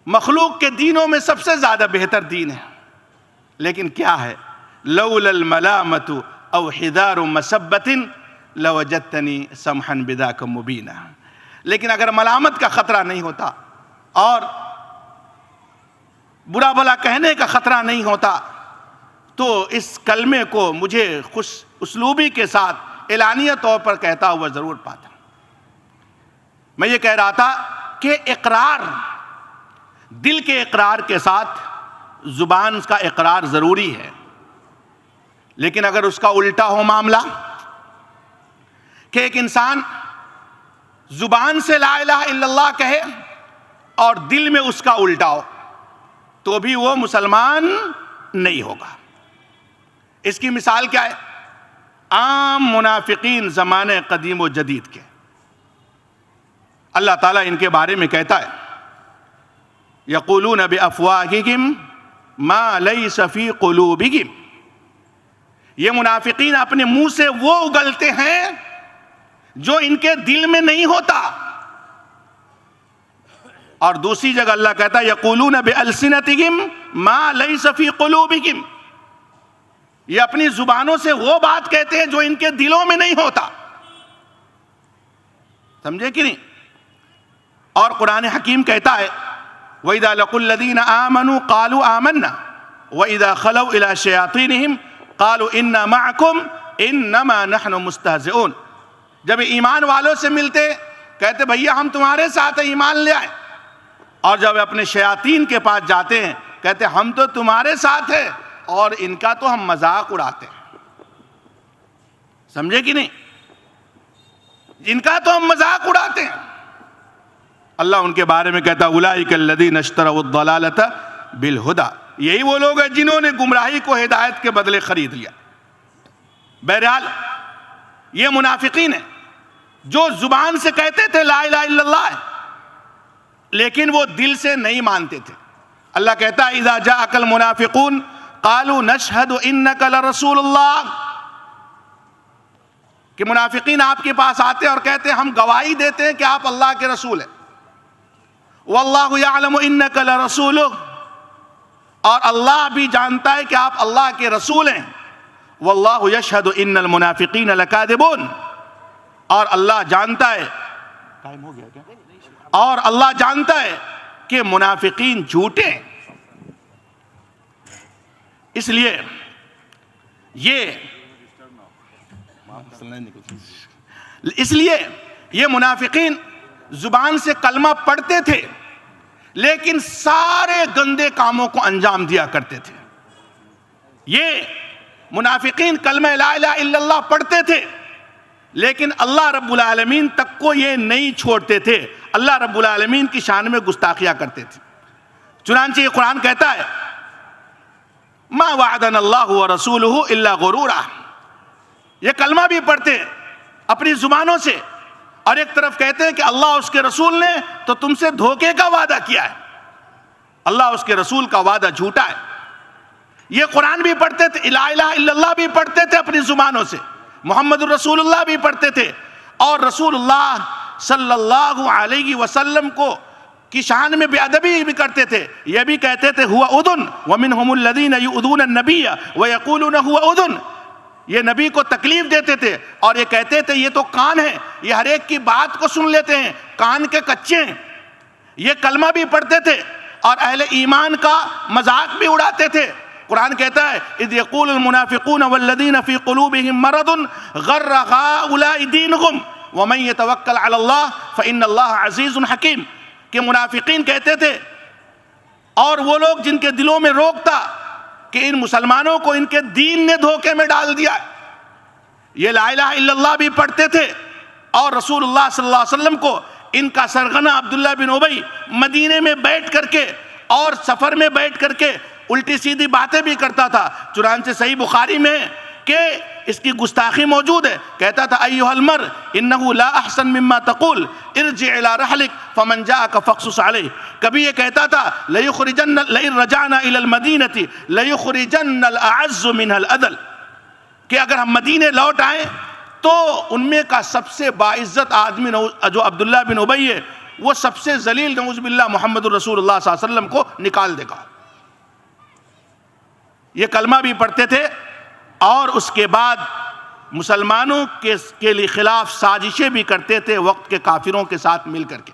مخلوق کے دینوں میں سب سے زیادہ بہتر دین ہے، لیکن کیا ہے لولا الملامت او حذار مسبت لوجدتنی سمحا بذاک مبینا، لیکن اگر ملامت کا خطرہ نہیں ہوتا اور برا بھلا کہنے کا خطرہ نہیں ہوتا تو اس کلمے کو مجھے خوش اسلوبی کے ساتھ اعلانیہ طور پر کہتا ہوا ضرور پاتا۔ میں یہ کہہ رہا تھا کہ اقرار، دل کے اقرار کے ساتھ زبان کا اقرار ضروری ہے، لیکن اگر اس کا الٹا ہو معاملہ کہ ایک انسان زبان سے لا الہ الا اللہ کہے اور دل میں اس کا الٹا ہو تو بھی وہ مسلمان نہیں ہوگا۔ اس کی مثال کیا ہے؟ عام منافقین زمانے قدیم و جدید کے، اللہ تعالیٰ ان کے بارے میں کہتا ہے یقولون بافواہہم ما لیس فی قلوبہم، یہ منافقین اپنے منہ سے وہ اگلتے ہیں جو ان کے دل میں نہیں ہوتا۔ اور دوسری جگہ اللہ کہتا ہے یقولون بالسنتہم ما لیس فی قلوبہم، یہ اپنی زبانوں سے وہ بات کہتے ہیں جو ان کے دلوں میں نہیں ہوتا۔ سمجھے کہ نہیں؟ اور قرآن حکیم کہتا ہے وَإِذَا لَقُوا الَّذِينَ آمَنُوا قَالُوا آمَنَّا وَإِذَا خَلَوْا إِلَىٰ شَيَاطِينِهِمْ قَالُوا إِنَّا مَعَكُمْ إِنَّمَا نَحْنُ مُسْتَهْزِئُونَ، جب ایمان والوں سے ملتے کہتے بھیا ہم تمہارے ساتھ ہیں، ایمان لے آئے، اور جب اپنے شیاطین کے پاس جاتے ہیں کہتے ہم تو تمہارے ساتھ ہیں اور ان کا تو ہم مذاق اڑاتے ہیں۔ سمجھے کہ نہیں؟ ان کا تو ہم مذاق اڑاتے ہیں۔ اللہ ان کے بارے میں کہتا اولئک الذین اشتروا الضلالۃ بالہدی، یہی وہ لوگ ہیں جنہوں نے گمراہی کو ہدایت کے بدلے خرید لیا۔ بہرحال یہ منافقین ہیں جو زبان سے کہتے تھے لا الہ الا اللہ لیکن وہ دل سے نہیں مانتے تھے۔ اللہ کہتا ہے اذا جاءک المنافقون قالوا نشہد انک لرسول اللہ، کہ منافقین آپ کے پاس آتے اور کہتے ہم گواہی دیتے ہیں کہ آپ اللہ کے رسول ہیں، واللہ یعلم انک لرسولہ، اور اللہ بھی جانتا ہے کہ آپ اللہ کے رسول ہیں، واللہ یشہد ان المنافقین لکاذبون، اور اللہ جانتا ہے، ٹائم ہو گیا کیا؟ اور اللہ جانتا ہے کہ منافقین جھوٹے ہیں۔ اس لیے یہ منافقین زبان سے کلمہ پڑھتے تھے لیکن سارے گندے کاموں کو انجام دیا کرتے تھے۔ یہ منافقین کلمہ لا الہ الا اللہ پڑھتے تھے لیکن اللہ رب العالمین تک کو یہ نہیں چھوڑتے تھے، اللہ رب العالمین کی شان میں گستاخیاں کرتے تھے۔ چنانچہ یہ قرآن کہتا ہے ما وعدنا اللہ ورسولہ الا غرورا، یہ کلمہ بھی پڑھتے اپنی زبانوں سے اور ایک طرف کہتے ہیں کہ اللہ اس کے رسول نے تو تم سے دھوکے کا وعدہ کیا ہے، اللہ اس کے رسول کا وعدہ جھوٹا ہے۔ یہ قرآن بھی پڑھتے تھے، لا الہ الا اللہ بھی پڑھتے تھے اپنی زبانوں سے، محمد الرسول اللہ بھی پڑھتے تھے، اور رسول اللہ صلی اللہ علیہ وسلم کو کی شان میں بے ادبی بھی کرتے تھے۔ یہ بھی کہتے تھے ہوا اذن ومنہم الذین یؤذون النبی ویقولون ہوا اذن، یہ نبی کو تکلیف دیتے تھے اور یہ کہتے تھے یہ تو کان ہے، یہ ہر ایک کی بات کو سن لیتے ہیں، کان کے کچے ہیں۔ یہ کلمہ بھی پڑھتے تھے اور اہل ایمان کا مذاق بھی اڑاتے تھے۔ قرآن کہتا ہے اذ یقول المنافقون والذین فی قلوبہم مرض غر ہؤلاء دینہم ومن یتوکل علی اللہ فإن اللہ عزیز حکیم، کہ منافقین کہتے تھے اور وہ لوگ جن کے دلوں میں روگ تھا کہ ان مسلمانوں کو ان کے دین نے دھوکے میں ڈال دیا۔ یہ لا الہ الا اللہ بھی پڑھتے تھے اور رسول اللہ صلی اللہ علیہ وسلم کو ان کا سرغنہ عبداللہ بن ابی مدینے میں بیٹھ کر کے اور سفر میں بیٹھ کر کے الٹی سیدھی باتیں بھی کرتا تھا۔ چنانچہ صحیح بخاری میں کہ اس کی گستاخی موجود ہے، کہتا تھا ایھا المر انہ لا احسن مما تقول ارجع الى رحلک فمن جاءک فاقصص علیہ۔ کبھی یہ کہتا تھا لئن رجعنا الى المدینہ لیخرجن الاعز منها الاذل، کہ اگر ہم مدینے لوٹ آئیں تو ان میں کا سب سے باعزت آدمی جو عبداللہ بن ابی ہے وہ سب سے ذلیل نعوذ باللہ محمد الرسول اللہ صلی اللہ علیہ وسلم کو نکال دے گا۔ یہ کلمہ بھی پڑھتے تھے اور اس کے بعد مسلمانوں کے لیے خلاف سازشیں بھی کرتے تھے وقت کے کافروں کے ساتھ مل کر کے۔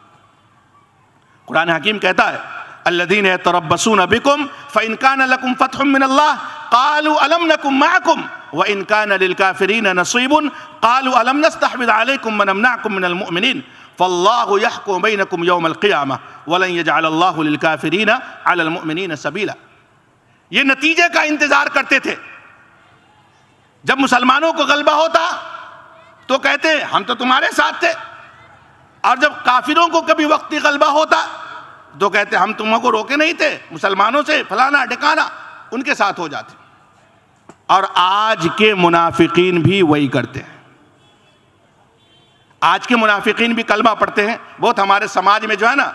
قرآن حکیم کہتا ہے الذین یتربصون بکم فإن کان لکم فتح من اللہ قالوا الم نکن معکم وإن کان للکافرین نصیب قالوا الم نستحوذ علیکم ونمنعکم من المؤمنین فاللہ یحکم بینکم یوم القیامہ ولن یجعل اللہ للکافرین علی المؤمنین سبیلا۔ یہ نتیجے کا انتظار کرتے تھے، جب مسلمانوں کو غلبہ ہوتا تو کہتے ہم تو تمہارے ساتھ تھے، اور جب کافروں کو کبھی وقتی غلبہ ہوتا تو کہتے ہم تمہیں کو روکے نہیں تھے، مسلمانوں سے فلانا ڈھکانا، ان کے ساتھ ہو جاتے۔ اور آج کے منافقین بھی وہی کرتے ہیں، آج کے منافقین بھی کلمہ پڑھتے ہیں۔ بہت ہمارے سماج میں جو ہے نا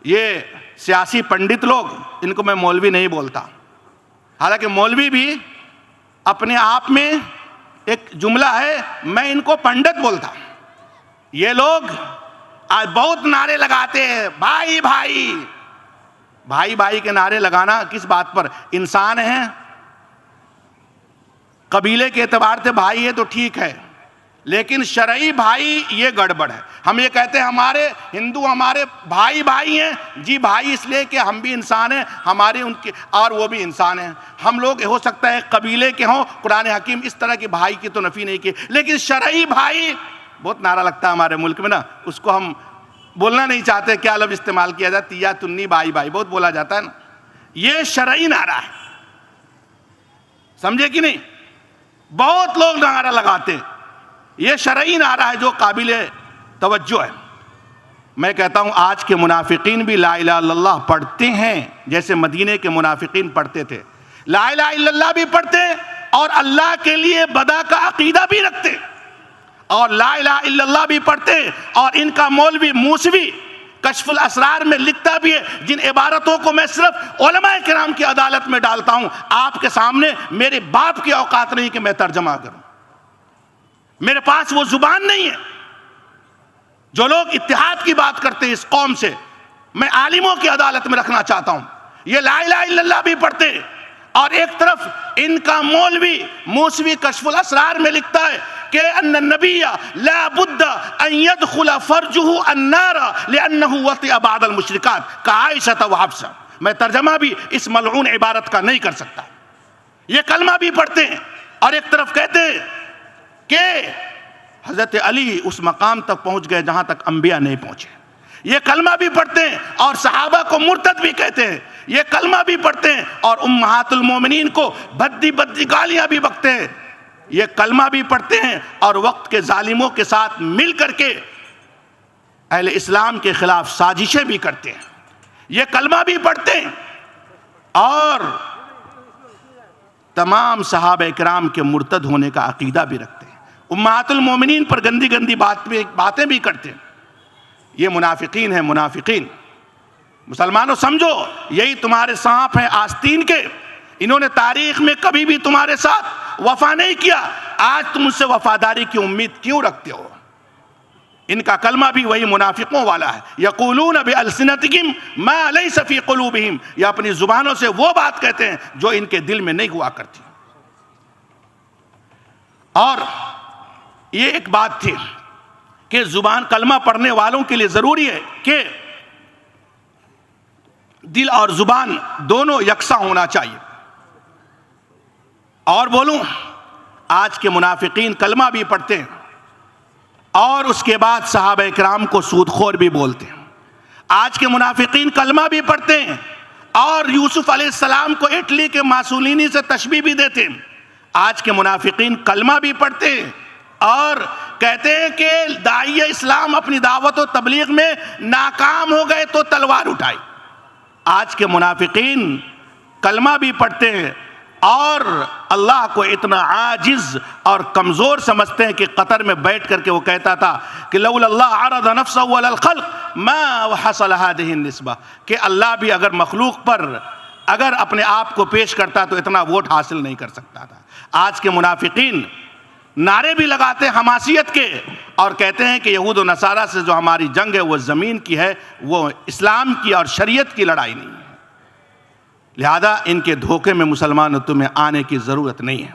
یہ سیاسی پنڈت لوگ، ان کو میں مولوی نہیں بولتا، حالانکہ مولوی بھی اپنے آپ میں ایک جملہ ہے، میں ان کو پنڈت بولتا۔ یہ لوگ آج بہت نعرے لگاتے ہیں، بھائی بھائی بھائی بھائی کے نعرے لگانا کس بات پر؟ انسان ہیں، قبیلے کے اعتبار سے بھائی ہے تو ٹھیک ہے، لیکن شرعی بھائی یہ گڑبڑ ہے۔ ہم یہ کہتے ہیں ہمارے ہندو ہمارے بھائی بھائی ہیں، جی بھائی اس لیے کہ ہم بھی انسان ہیں، ہمارے ان کے اور وہ بھی انسان ہیں۔ ہم لوگ ہو سکتا ہے قبیلے کے ہوں، قرآن حکیم اس طرح کی بھائی کی تو نفی نہیں کی، لیکن شرعی بھائی بہت نعرہ لگتا ہے ہمارے ملک میں نا، اس کو ہم بولنا نہیں چاہتے، کیا لفظ استعمال کیا جاتا، تیا تنی بھائی بھائی بہت بولا جاتا ہے نا، یہ شرعی نعرہ ہے، سمجھے کہ نہیں؟ بہت لوگ نعرہ لگاتے ہیں، یہ شرعی نعرہ ہے جو قابل توجہ ہے۔ میں کہتا ہوں آج کے منافقین بھی لا الہ الا اللہ پڑھتے ہیں جیسے مدینے کے منافقین پڑھتے تھے، لا الہ الا اللہ بھی پڑھتے اور اللہ کے لیے بدا کا عقیدہ بھی رکھتے، اور لا الہ الا اللہ بھی پڑھتے، اور ان کا مولوی موسوی کشف الاسرار میں لکھتا بھی ہے، جن عبارتوں کو میں صرف علماء کرام کی عدالت میں ڈالتا ہوں، آپ کے سامنے میرے باپ کی اوقات نہیں کہ میں ترجمہ کروں، میرے پاس وہ زبان نہیں ہے۔ جو لوگ اتحاد کی بات کرتے ہیں اس قوم سے، میں عالموں کی عدالت میں رکھنا چاہتا ہوں۔ یہ لا الہ الا اللہ بھی پڑھتے اور ایک طرف ان کا مولوی موسوی کشف الاسرار میں لکھتا ہے کہ ان النبی لا بد ان يدخل فرجه النار لانه وطئ بعض المشرکات كعائشة وحفصہ. میں ترجمہ بھی اس ملعون عبارت کا نہیں کر سکتا. یہ کلمہ بھی پڑھتے ہیں اور ایک طرف کہتے ہیں کہ حضرت علی اس مقام تک پہنچ گئے جہاں تک انبیاء نہیں پہنچے. یہ کلمہ بھی پڑھتے ہیں اور صحابہ کو مرتد بھی کہتے ہیں. یہ کلمہ بھی پڑھتے ہیں اور امہات المومنین کو بھدی بھدی گالیاں بھی بکتے ہیں. یہ کلمہ بھی پڑھتے ہیں اور وقت کے ظالموں کے ساتھ مل کر کے اہل اسلام کے خلاف سازشیں بھی کرتے ہیں. یہ کلمہ بھی پڑھتے ہیں اور تمام صحابہ کرام کے مرتد ہونے کا عقیدہ بھی رکھتے ہیں. امہات المومنین پر گندی گندی باتیں بھی کرتے ہیں. یہ منافقین ہیں، منافقین. مسلمانوں سمجھو، یہی تمہارے سانپ ہیں آستین کے. انہوں نے تاریخ میں کبھی بھی تمہارے ساتھ وفا نہیں کیا. آج تم اس سے وفاداری کی امید کیوں رکھتے ہو؟ ان کا کلمہ بھی وہی منافقوں والا ہے. یقولون بألسنتہم ما لیس فی قلوبہم. یہ اپنی زبانوں سے وہ بات کہتے ہیں جو ان کے دل میں نہیں ہوا کرتی. اور یہ ایک بات تھی کہ زبان کلمہ پڑھنے والوں کے لیے ضروری ہے کہ دل اور زبان دونوں یکساں ہونا چاہیے. اور بولوں، آج کے منافقین کلمہ بھی پڑھتے ہیں اور اس کے بعد صحابہ کرام کو سود خور بھی بولتے ہیں. آج کے منافقین کلمہ بھی پڑھتے ہیں اور یوسف علیہ السلام کو اٹلی کے ماسولینی سے تشبیہ بھی دیتے ہیں. آج کے منافقین کلمہ بھی پڑھتے ہیں اور کہتے ہیں کہ داعی اسلام اپنی دعوت و تبلیغ میں ناکام ہو گئے تو تلوار اٹھائی. آج کے منافقین کلمہ بھی پڑھتے ہیں اور اللہ کو اتنا عاجز اور کمزور سمجھتے ہیں کہ قطر میں بیٹھ کر کے وہ کہتا تھا کہ لولا اللہ عرض نفسه علی الخلق ما وحصل هذه النسبہ، کہ اللہ بھی اگر مخلوق پر اگر اپنے آپ کو پیش کرتا تو اتنا ووٹ حاصل نہیں کر سکتا تھا. آج کے منافقین نعرے بھی لگاتے حماسیت کے اور کہتے ہیں کہ یہود و نصارہ سے جو ہماری جنگ ہے وہ زمین کی ہے، وہ اسلام کی اور شریعت کی لڑائی نہیں ہے. لہذا ان کے دھوکے میں مسلمانوں تمہیں آنے کی ضرورت نہیں ہے.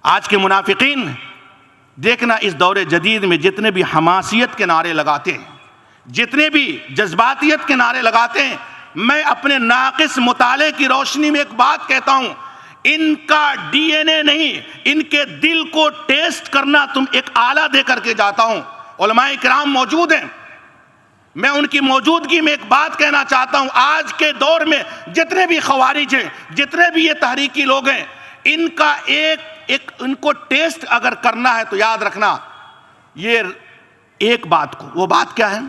آج کے منافقین دیکھنا اس دور جدید میں جتنے بھی حماسیت کے نعرے لگاتے ہیں، جتنے بھی جذباتیت کے نعرے لگاتے ہیں، میں اپنے ناقص مطالعے کی روشنی میں ایک بات کہتا ہوں، ان کا ڈی این اے نہیں، ان کے دل کو ٹیسٹ کرنا تم ایک آلہ دے کر کے جاتا ہوں. علماء کرام موجود ہیں، میں ان کی موجودگی میں ایک بات کہنا چاہتا ہوں. آج کے دور میں جتنے بھی خوارج ہیں، جتنے بھی یہ تحریکی لوگ ہیں، ان کا ان کو ٹیسٹ اگر کرنا ہے تو یاد رکھنا یہ ایک بات کو، وہ بات کیا ہے؟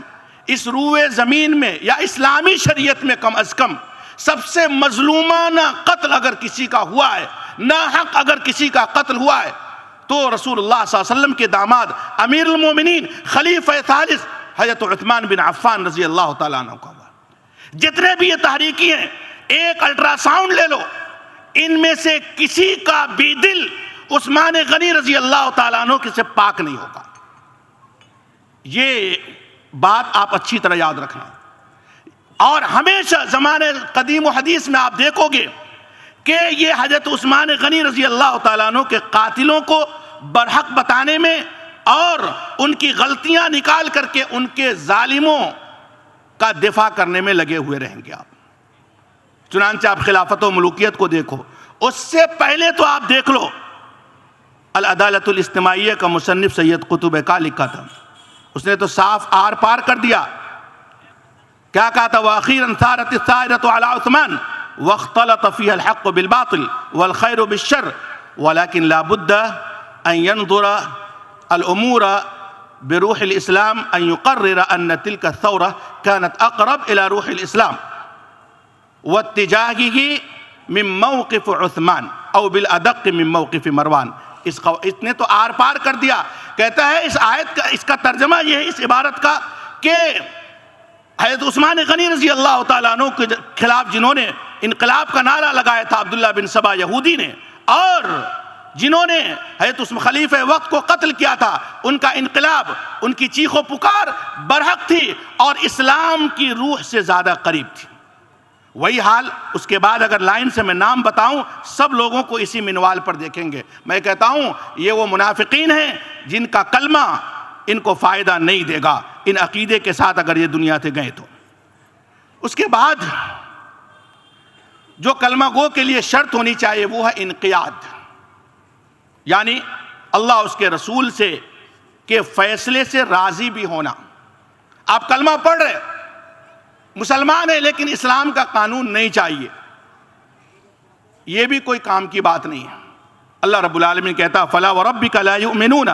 اس روئے زمین میں یا اسلامی شریعت میں کم از کم سب سے مظلومانہ قتل اگر کسی کا ہوا ہے، ناحق اگر کسی کا قتل ہوا ہے، تو رسول اللہ صلی اللہ علیہ وسلم کے داماد امیر المومنین خلیفہ ثالث حضرت عثمان بن عفان رضی اللہ تعالیٰ عنہ کا ہوا. جتنے بھی یہ تحریکی ہیں، ایک الٹرا ساؤنڈ لے لو، ان میں سے کسی کا بھی دل عثمان غنی رضی اللہ تعالیٰ عنہ سے پاک نہیں ہوگا. یہ بات آپ اچھی طرح یاد رکھنا. اور ہمیشہ زمانے قدیم و حدیث میں آپ دیکھو گے کہ یہ حضرت عثمان غنی رضی اللہ تعالیٰ عنہ کے قاتلوں کو برحق بتانے میں اور ان کی غلطیاں نکال کر کے ان کے ظالموں کا دفاع کرنے میں لگے ہوئے رہیں گے. آپ چنانچہ آپ خلافت و ملوکیت کو دیکھو، اس سے پہلے تو آپ دیکھ لو العدالت الاجتماعیہ کا مصنف سید قطب کا لکھا تھا، اس نے تو صاف آر پار کر دیا. کیا کہا تھا؟ وَأَخِيرًا ثَارَتِ الثَّائِرَةُ عَلَىٰ عُثْمَانَ وَاخْتَلَطَ فِيهَا الْحَقُّ بِالْبَاطِلِ وَالْخَيْرُ بِالشَّرِّ وَلَكِنْ لَا بُدَّ أَن يَنْظُرَ الْأُمُورَ بِرُوحِ الْإِسْلَامِ أَن يُقَرِّرَ أَنَّ تِلْكَ الثَّورَةَ كَانَتْ أَقْرَبَ إِلَىٰ رُوحِ الْإِسْلَامِ وَاتِّجَاهِهِ من موقف عثمان او بالادق من موقف مروان. اس نے تو آر پار کر دیا. کہتا ہے اس آیت کا، اس کا ترجمہ یہ ہے اس عبارت کا کہ حضرت عثمان غنی رضی اللہ تعالیٰ عنہ کے خلاف جنہوں نے انقلاب کا نعرہ لگایا تھا عبداللہ بن سبا یہودی نے، اور جنہوں نے حضرت خلیفہ وقت کو قتل کیا تھا، ان کا انقلاب، ان کی چیخ و پکار برحق تھی اور اسلام کی روح سے زیادہ قریب تھی. وہی حال اس کے بعد اگر لائن سے میں نام بتاؤں سب لوگوں کو اسی منوال پر دیکھیں گے. میں کہتا ہوں یہ وہ منافقین ہیں جن کا کلمہ ان کو فائدہ نہیں دے گا ان عقیدے کے ساتھ اگر یہ دنیا سے گئے تو. اس کے بعد جو کلمہ گو کے لیے شرط ہونی چاہیے وہ ہے انقیاد، یعنی اللہ اس کے رسول سے کے فیصلے سے راضی بھی ہونا. آپ کلمہ پڑھ رہے مسلمان ہیں لیکن اسلام کا قانون نہیں چاہیے، یہ بھی کوئی کام کی بات نہیں ہے. اللہ رب العالمین کہتا فلا وربک لا یؤمنون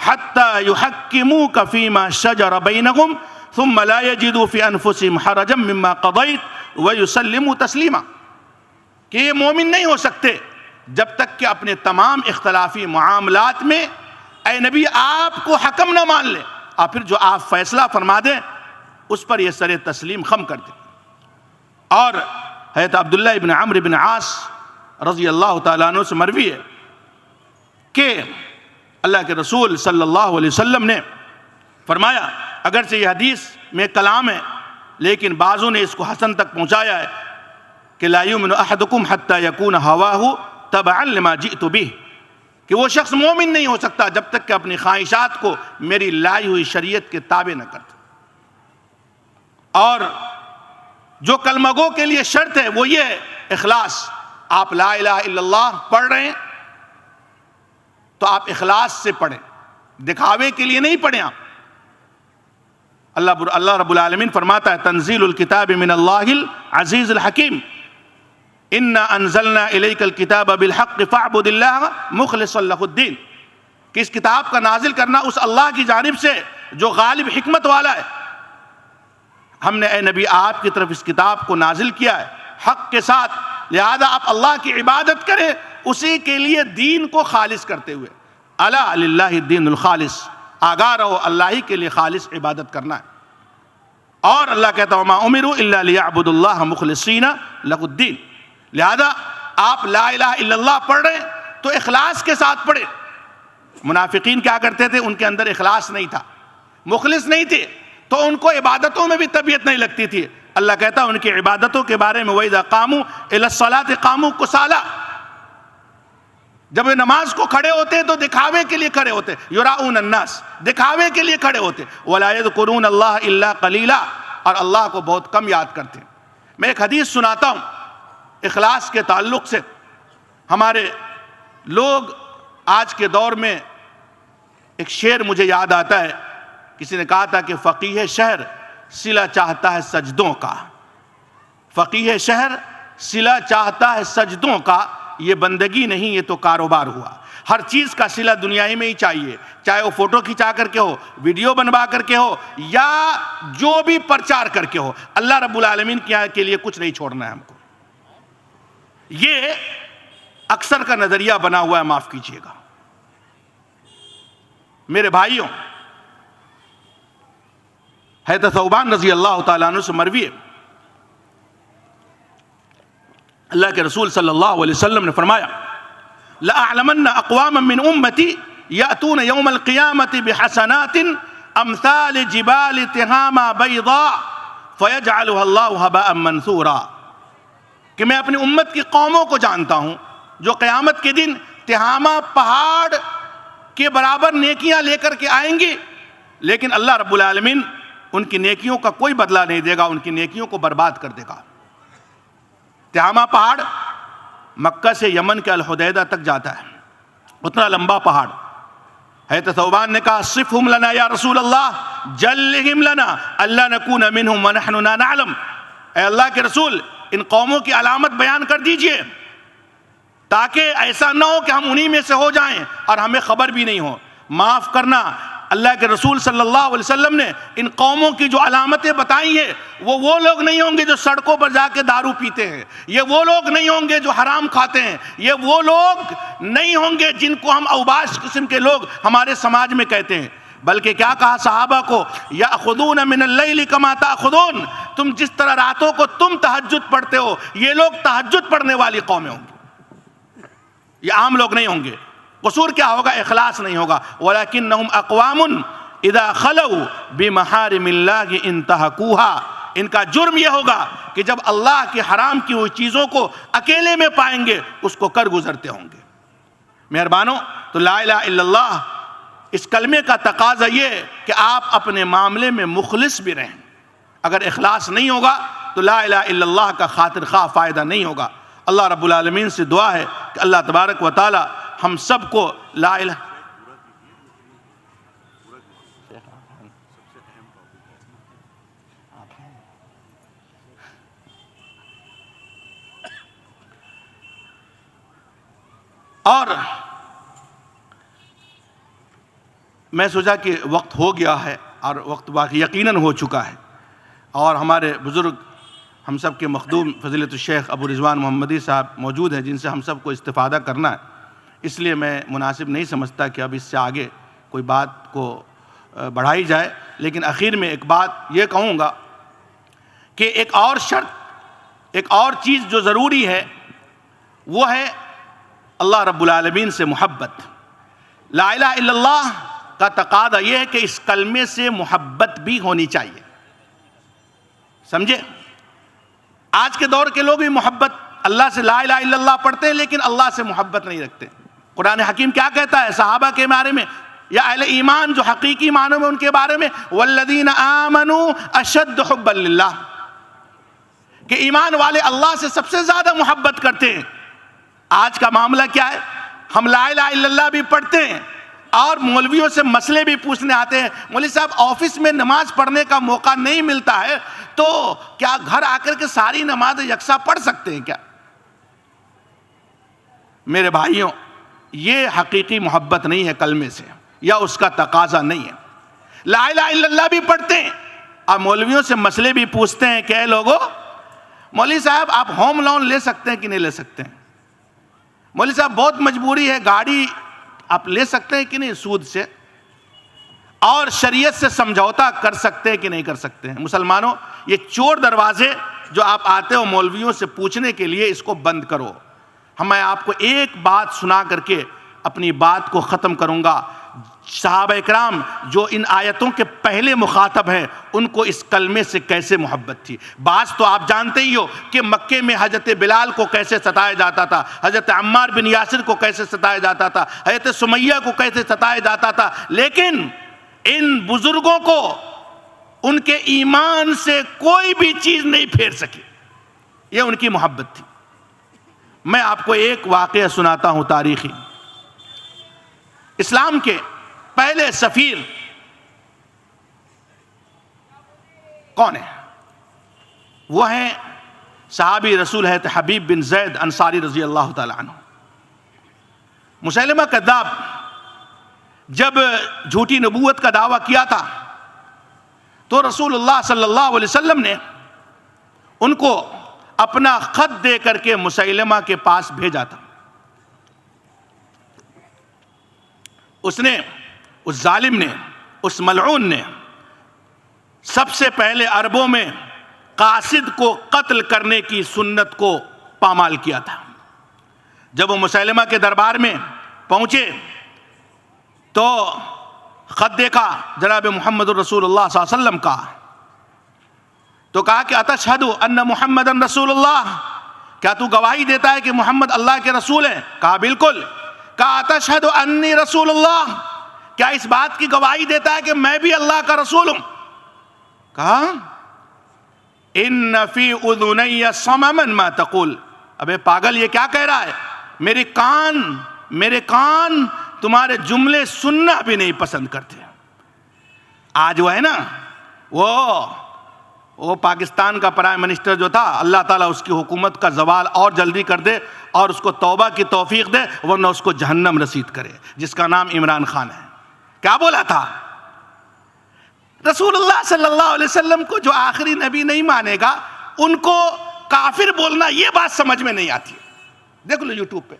حتی یحکموک فیما شجر بینہم ثم لا یجدوا فی انفسہم حرجا مما قضیت ویسلموا تسلیما، کہ یہ مومن نہیں ہو سکتے جب تک کہ اپنے تمام اختلافی معاملات میں اے نبی آپ کو حکم نہ مان لیں اور پھر جو آپ فیصلہ فرما دیں اس پر یہ سر تسلیم خم کر دیں. اور حضرت عبداللہ ابن عمرو بن عاص رضی اللہ تعالیٰ عنہ سے مروی ہے کہ اللہ کے رسول صلی اللہ علیہ وسلم نے فرمایا، اگرچہ یہ حدیث میں کلام ہے لیکن بعضوں نے اس کو حسن تک پہنچایا ہے کہ لا یؤمن احدکم حتی یکون ہواہ تبعا لما جئت بہ، کہ وہ شخص مومن نہیں ہو سکتا جب تک کہ اپنی خواہشات کو میری لائی ہوئی شریعت کے تابع نہ کرتا. اور جو کلمہ گو کے لیے شرط ہے وہ یہ ہے اخلاص. آپ لا الہ الا اللہ پڑھ رہے ہیں تو آپ اخلاص سے پڑھیں، دکھاوے کے لیے نہیں پڑھیں. آپ اللہ رب العالمین فرماتا ہے تنزیل الکتاب من اللہ العزیز الحکیم انا انزلنا الیک الکتاب بالحق فاعبد اللہ مخلصا لہ الدین، کہ اس کتاب کا نازل کرنا اس اللہ کی جانب سے جو غالب حکمت والا ہے. ہم نے اے نبی آپ کی طرف اس کتاب کو نازل کیا ہے حق کے ساتھ، لہذا آپ اللہ کی عبادت کریں اسی کے لیے دین کو خالص کرتے ہوئے. الا للہ الدین الخالص، آگاہ رہو اللہ ہی کے لیے خالص عبادت کرنا ہے. اور اللہ کہتا وما امروا الا لیعبدوا اللہ مخلصین لہ الدین، لہذا آپ لا الہ الا اللہ پڑھ رہے ہیں تو اخلاص کے ساتھ پڑھیں. منافقین کیا کرتے تھے؟ ان کے اندر اخلاص نہیں تھا، مخلص نہیں تھے تو ان کو عبادتوں میں بھی طبیعت نہیں لگتی تھی. اللہ کہتا ان کی عبادتوں کے بارے میں وَإِذَا قَامُوا إِلَى الصَّلَاةِ قَامُوا كُسَالَىٰ، جب وہ نماز کو کھڑے ہوتے تو دکھاوے کے لیے کھڑے ہوتے، یراؤن الناس، دکھاوے کے لیے کھڑے ہوتے. وَلَا يَذْكُرُونَ اللَّهَ إِلَّا قَلِيلًا، اور اللہ کو بہت کم یاد کرتے. میں ایک حدیث سناتا ہوں اخلاص کے تعلق سے. ہمارے لوگ آج کے دور میں ایک شعر مجھے یاد آتا ہے، کسی نے کہا تھا کہ فقیہ شہر صلہ چاہتا ہے سجدوں کا. فقیہ شہر صلہ چاہتا ہے سجدوں کا، یہ بندگی نہیں یہ تو کاروبار ہوا. ہر چیز کا صلہ دنیا میں ہی چاہیے، چاہے وہ فوٹو کھینچا کر کے ہو، ویڈیو بنوا کر کے ہو، یا جو بھی پرچار کر کے ہو. اللہ رب العالمین کے لیے کچھ نہیں چھوڑنا ہے ہم کو. یہ اکثر کا نظریہ بنا ہوا ہے، معاف کیجیے گا. میرے بھائیوں، حضرت ثوبان رضی اللہ تعالیٰ عنہ سے مروی ہے اللہ کے رسول صلی اللہ علیہ وسلم نے فرمایا لَأَعْلَمَنَّ أَقْوَامًا مِّنْ أُمَّتِي يَأْتُونَ يَوْمَ الْقِيَامَةِ بِحَسَنَاتٍ أَمْثَالِ جِبَالِ تِهَامَا بَيْضَاءَ فَيَجْعَلُهَا اللَّهُ هَبَاءً مَنْثُورًا، کہ میں اپنی امت کی قوموں کو جانتا ہوں جو قیامت کے دن تہامہ پہاڑ کے برابر نیکیاں لے کر کے آئیں گی، لیکن اللہ رب العالمین ان کی نیکیوں کا کوئی بدلہ نہیں دے گا، ان کی نیکیوں کو برباد کر دے گا. تہامہ پہاڑ مکہ سے یمن کے الحدیدہ تک جاتا ہے، اتنا لمبا پہاڑ. حضرت ثوبان نے کہا صفہم لنا یا رسول اللہ، جلہم لنا اللہ نکون منہم ونحن لا نعلم، اے اللہ کے رسول ان قوموں کی علامت بیان کر دیجئے تاکہ ایسا نہ ہو کہ ہم انہی میں سے ہو جائیں اور ہمیں خبر بھی نہیں ہو. معاف کرنا، اللہ کے رسول صلی اللہ علیہ وسلم نے ان قوموں کی جو علامتیں بتائی ہیں وہ لوگ نہیں ہوں گے جو سڑکوں پر جا کے دارو پیتے ہیں، یہ وہ لوگ نہیں ہوں گے جو حرام کھاتے ہیں، یہ وہ لوگ نہیں ہوں گے جن کو ہم اوباش قسم کے لوگ ہمارے سماج میں کہتے ہیں. بلکہ کیا کہا صحابہ کو، یأخذون من اللیل کما تأخذون، تم جس طرح راتوں کو تم تہجد پڑھتے ہو یہ لوگ تہجد پڑھنے والی قومیں ہوں گی، یہ عام لوگ نہیں ہوں گے. قصور کیا ہوگا؟ اخلاص نہیں ہوگا. وَلَكِنَّهُمْ أَقْوَامٌ إِذَا خَلَوْا بِمَحَارِمِ اللَّهِ انْتَهَكُوهَا، ان کا جرم یہ ہوگا کہ جب اللہ کے حرام کی ہوئی چیزوں کو اکیلے میں پائیں گے اس کو کر گزرتے ہوں گے۔ مہربانوں، تو لا الہ الا اللہ اس کلمے کا تقاضا یہ کہ آپ اپنے معاملے میں مخلص بھی رہیں۔ اگر اخلاص نہیں ہوگا تو لا الہ الا اللہ کا خاطر خواہ فائدہ نہیں ہوگا۔ اللہ رب العالمین سے دعا ہے کہ اللہ تبارک و تعالی ہم سب کو لا الہ اور میں سوچا کہ وقت ہو گیا ہے اور وقت واقعی یقیناً ہو چکا ہے، اور ہمارے بزرگ ہم سب کے مخدوم فضیلت الشیخ ابو رضوان محمدی صاحب موجود ہیں جن سے ہم سب کو استفادہ کرنا ہے، اس لیے میں مناسب نہیں سمجھتا کہ اب اس سے آگے کوئی بات کو بڑھائی جائے، لیکن آخر میں ایک بات یہ کہوں گا کہ ایک اور شرط، ایک اور چیز جو ضروری ہے وہ ہے اللہ رب العالمین سے محبت۔ لا الہ الا اللہ کا تقاضا یہ ہے کہ اس کلمے سے محبت بھی ہونی چاہیے، سمجھے؟ آج کے دور کے لوگ بھی محبت اللہ سے لا الہ الا اللہ پڑھتے ہیں لیکن اللہ سے محبت نہیں رکھتے۔ قرآن حکیم کیا کہتا ہے صحابہ کے بارے میں یا اہل ایمان جو حقیقی معنوں میں ان کے بارے میں؟ والذین آمنوا اشد حبا للہ، کہ ایمان والے اللہ سے سب سے زیادہ محبت کرتے ہیں۔ آج کا معاملہ کیا ہے؟ ہم لا الہ الا اللہ بھی پڑھتے ہیں اور مولویوں سے مسئلے بھی پوچھنے آتے ہیں۔ مولوی صاحب آفس میں نماز پڑھنے کا موقع نہیں ملتا ہے تو کیا گھر آ کر کے ساری نماز یکساں پڑھ سکتے ہیں کیا؟ میرے بھائیوں، یہ حقیقی محبت نہیں ہے کلمے سے، یا اس کا تقاضا نہیں ہے۔ لا الہ الا اللہ بھی پڑھتے ہیں اور مولویوں سے مسئلے بھی پوچھتے ہیں کہ اے لوگوں، مولوی صاحب آپ ہوم لون لے سکتے ہیں کہ نہیں لے سکتے ہیں؟ مولوی صاحب بہت مجبوری ہے، گاڑی آپ لے سکتے ہیں کہ نہیں سود سے؟ اور شریعت سے سمجھوتا کر سکتے ہیں کہ نہیں کر سکتے ہیں؟ مسلمانوں، یہ چور دروازے جو آپ آتے ہو مولویوں سے پوچھنے کے لیے، اس کو بند کرو۔ میں آپ کو ایک بات سنا کر کے اپنی بات کو ختم کروں گا۔ صحابہ اکرام جو ان آیتوں کے پہلے مخاطب ہیں ان کو اس کلمے سے کیسے محبت تھی۔ بعض تو آپ جانتے ہی ہو کہ مکے میں حضرت بلال کو کیسے ستایا جاتا تھا، حضرت عمار بن یاسر کو کیسے ستایا جاتا تھا، حضرت سمیہ کو کیسے ستایا جاتا تھا، لیکن ان بزرگوں کو ان کے ایمان سے کوئی بھی چیز نہیں پھیر سکی۔ یہ ان کی محبت تھی۔ میں آپ کو ایک واقعہ سناتا ہوں تاریخی۔ اسلام کے پہلے سفیر کون ہیں؟ وہ ہیں صحابی رسول ہے حبیب بن زید انصاری رضی اللہ تعالی عنہ۔ مسیلمہ کذاب جب جھوٹی نبوت کا دعویٰ کیا تھا تو رسول اللہ صلی اللہ علیہ وسلم نے ان کو اپنا خط دے کر کے مسیلمہ کے پاس بھیجا تھا۔ اس نے، اس ظالم نے، اس ملعون نے سب سے پہلے عربوں میں قاصد کو قتل کرنے کی سنت کو پامال کیا تھا۔ جب وہ مسیلمہ کے دربار میں پہنچے تو خط دیکھا جناب محمد رسول اللہ صلی اللہ علیہ وسلم کا، تو کہا کہ اتشہد ان محمد رسول اللہ، کیا تو گواہی دیتا ہے کہ محمد اللہ کے رسول ہیں؟ کہا بالکل۔ کہا اتشہد انی رسول اللہ، کیا اس بات کی گواہی دیتا ہے کہ میں بھی اللہ کا رسول ہوں؟ کہا ان فی اذنی صمما ما تقول، ابے پاگل یہ کیا کہہ رہا ہے؟ میرے کان تمہارے جملے سننا بھی نہیں پسند کرتے۔ آج وہ ہے نا، وہ پاکستان کا پرائم منسٹر جو تھا، اللہ تعالیٰ اس کی حکومت کا زوال اور جلدی کر دے اور اس کو توبہ کی توفیق دے، ورنہ اس کو جہنم رسید کرے، جس کا نام عمران خان ہے۔ کیا بولا تھا؟ رسول اللہ صلی اللہ علیہ وسلم کو جو آخری نبی نہیں مانے گا ان کو کافر بولنا، یہ بات سمجھ میں نہیں آتی۔ دیکھ لو یوٹیوب پہ۔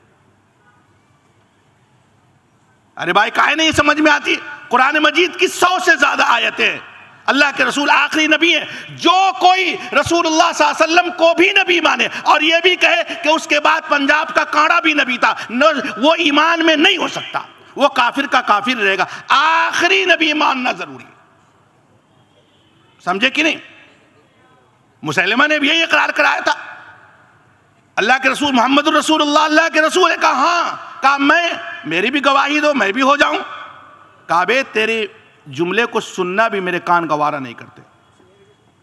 ارے بھائی کائے نہیں سمجھ میں آتی؟ قرآن مجید کی 100 سے زیادہ آیتیں، اللہ کے رسول آخری نبی ہیں۔ جو کوئی رسول اللہ صلی اللہ علیہ وسلم کو بھی نبی مانے اور یہ بھی کہے کہ اس کے بعد پنجاب کا کانڑا بھی نبی تھا، وہ ایمان میں نہیں ہو سکتا، وہ کافر کا کافر رہے گا۔ آخری نبی ماننا ضروری ہے، سمجھے کہ نہیں؟ مسیلمہ نے بھی یہی اقرار کرایا تھا، اللہ کے رسول محمد الرسول اللہ اللہ کے رسول ہے، کہا ہاں، کہا میری بھی گواہی دو، میں بھی ہو جاؤں. کہا بے تیرے جملے کو سننا بھی میرے کان گوارا نہیں کرتے.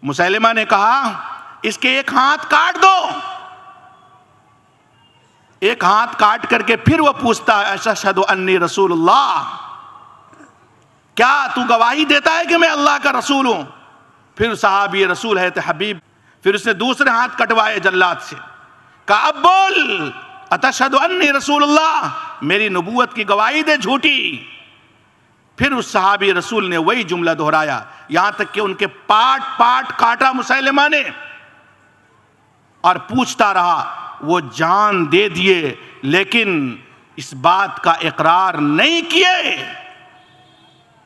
مسیلمہ نے کہا اس کے ایک ہاتھ کاٹ دو. ایک ہاتھ کاٹ کر کے پھر وہ پوچھتا ہے اشہد انی رسول اللہ، کیا تو گواہی دیتا ہے کہ میں اللہ کا رسول ہوں؟ پھر صحابی رسول ہے حبیب، پھر اس نے دوسرے ہاتھ کٹوائے جلاد سے، کہا اب بول اتشہد انی رسول اللہ، میری نبوت کی گواہی دے جھوٹی. پھر اس صحابی رسول نے وہی جملہ دہرایا، یہاں تک کہ ان کے پاٹ پاٹ کاٹا مسیلمہ نے، اور پوچھتا رہا. وہ جان دے دیے لیکن اس بات کا اقرار نہیں کیے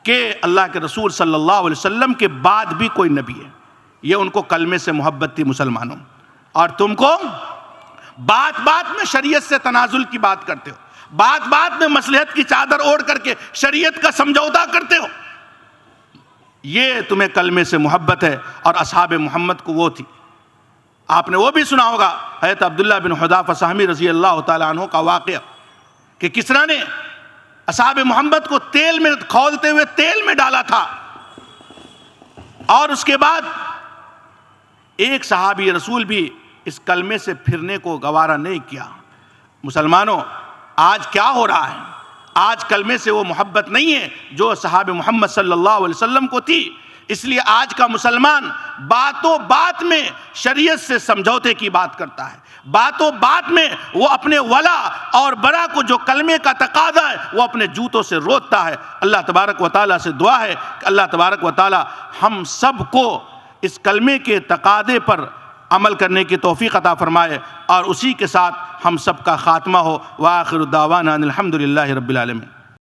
کہ اللہ کے رسول صلی اللہ علیہ وسلم کے بعد بھی کوئی نبی ہے. یہ ان کو کلمے سے محبت تھی مسلمانوں، اور تم کو بات بات میں شریعت سے تنازل کی بات کرتے ہو، بات بات میں مصلحت کی چادر اوڑھ کر کے شریعت کا سمجھوتا کرتے ہو. یہ تمہیں کلمے سے محبت ہے، اور اصحاب محمد کو وہ تھی. آپ نے وہ بھی سنا ہوگا حضرت عبداللہ بن حذافہ سہمی رضی اللہ تعالیٰ عنہ کا واقعہ کہ کسرا نے اصحاب محمد کو تیل میں کھولتے ہوئے تیل میں ڈالا تھا، اور اس کے بعد ایک صحابی رسول بھی اس کلمے سے پھرنے کو گوارا نہیں کیا. مسلمانوں آج کیا ہو رہا ہے؟ آج کلمے سے وہ محبت نہیں ہے جو صحابہ محمد صلی اللہ علیہ وسلم کو تھی. اس لیے آج کا مسلمان باتوں بات میں شریعت سے سمجھوتے کی بات کرتا ہے، باتوں بات میں وہ اپنے ولا اور برا کو جو کلمے کا تقاضا ہے وہ اپنے جوتوں سے روتتا ہے. اللہ تبارک و تعالیٰ سے دعا ہے کہ اللہ تبارک و تعالیٰ ہم سب کو اس کلمے کے تقاضے پر عمل کرنے کی توفیق عطا فرمائے، اور اسی کے ساتھ ہم سب کا خاتمہ ہو. وآخر دعوانا ان الحمد للہ رب العالمین.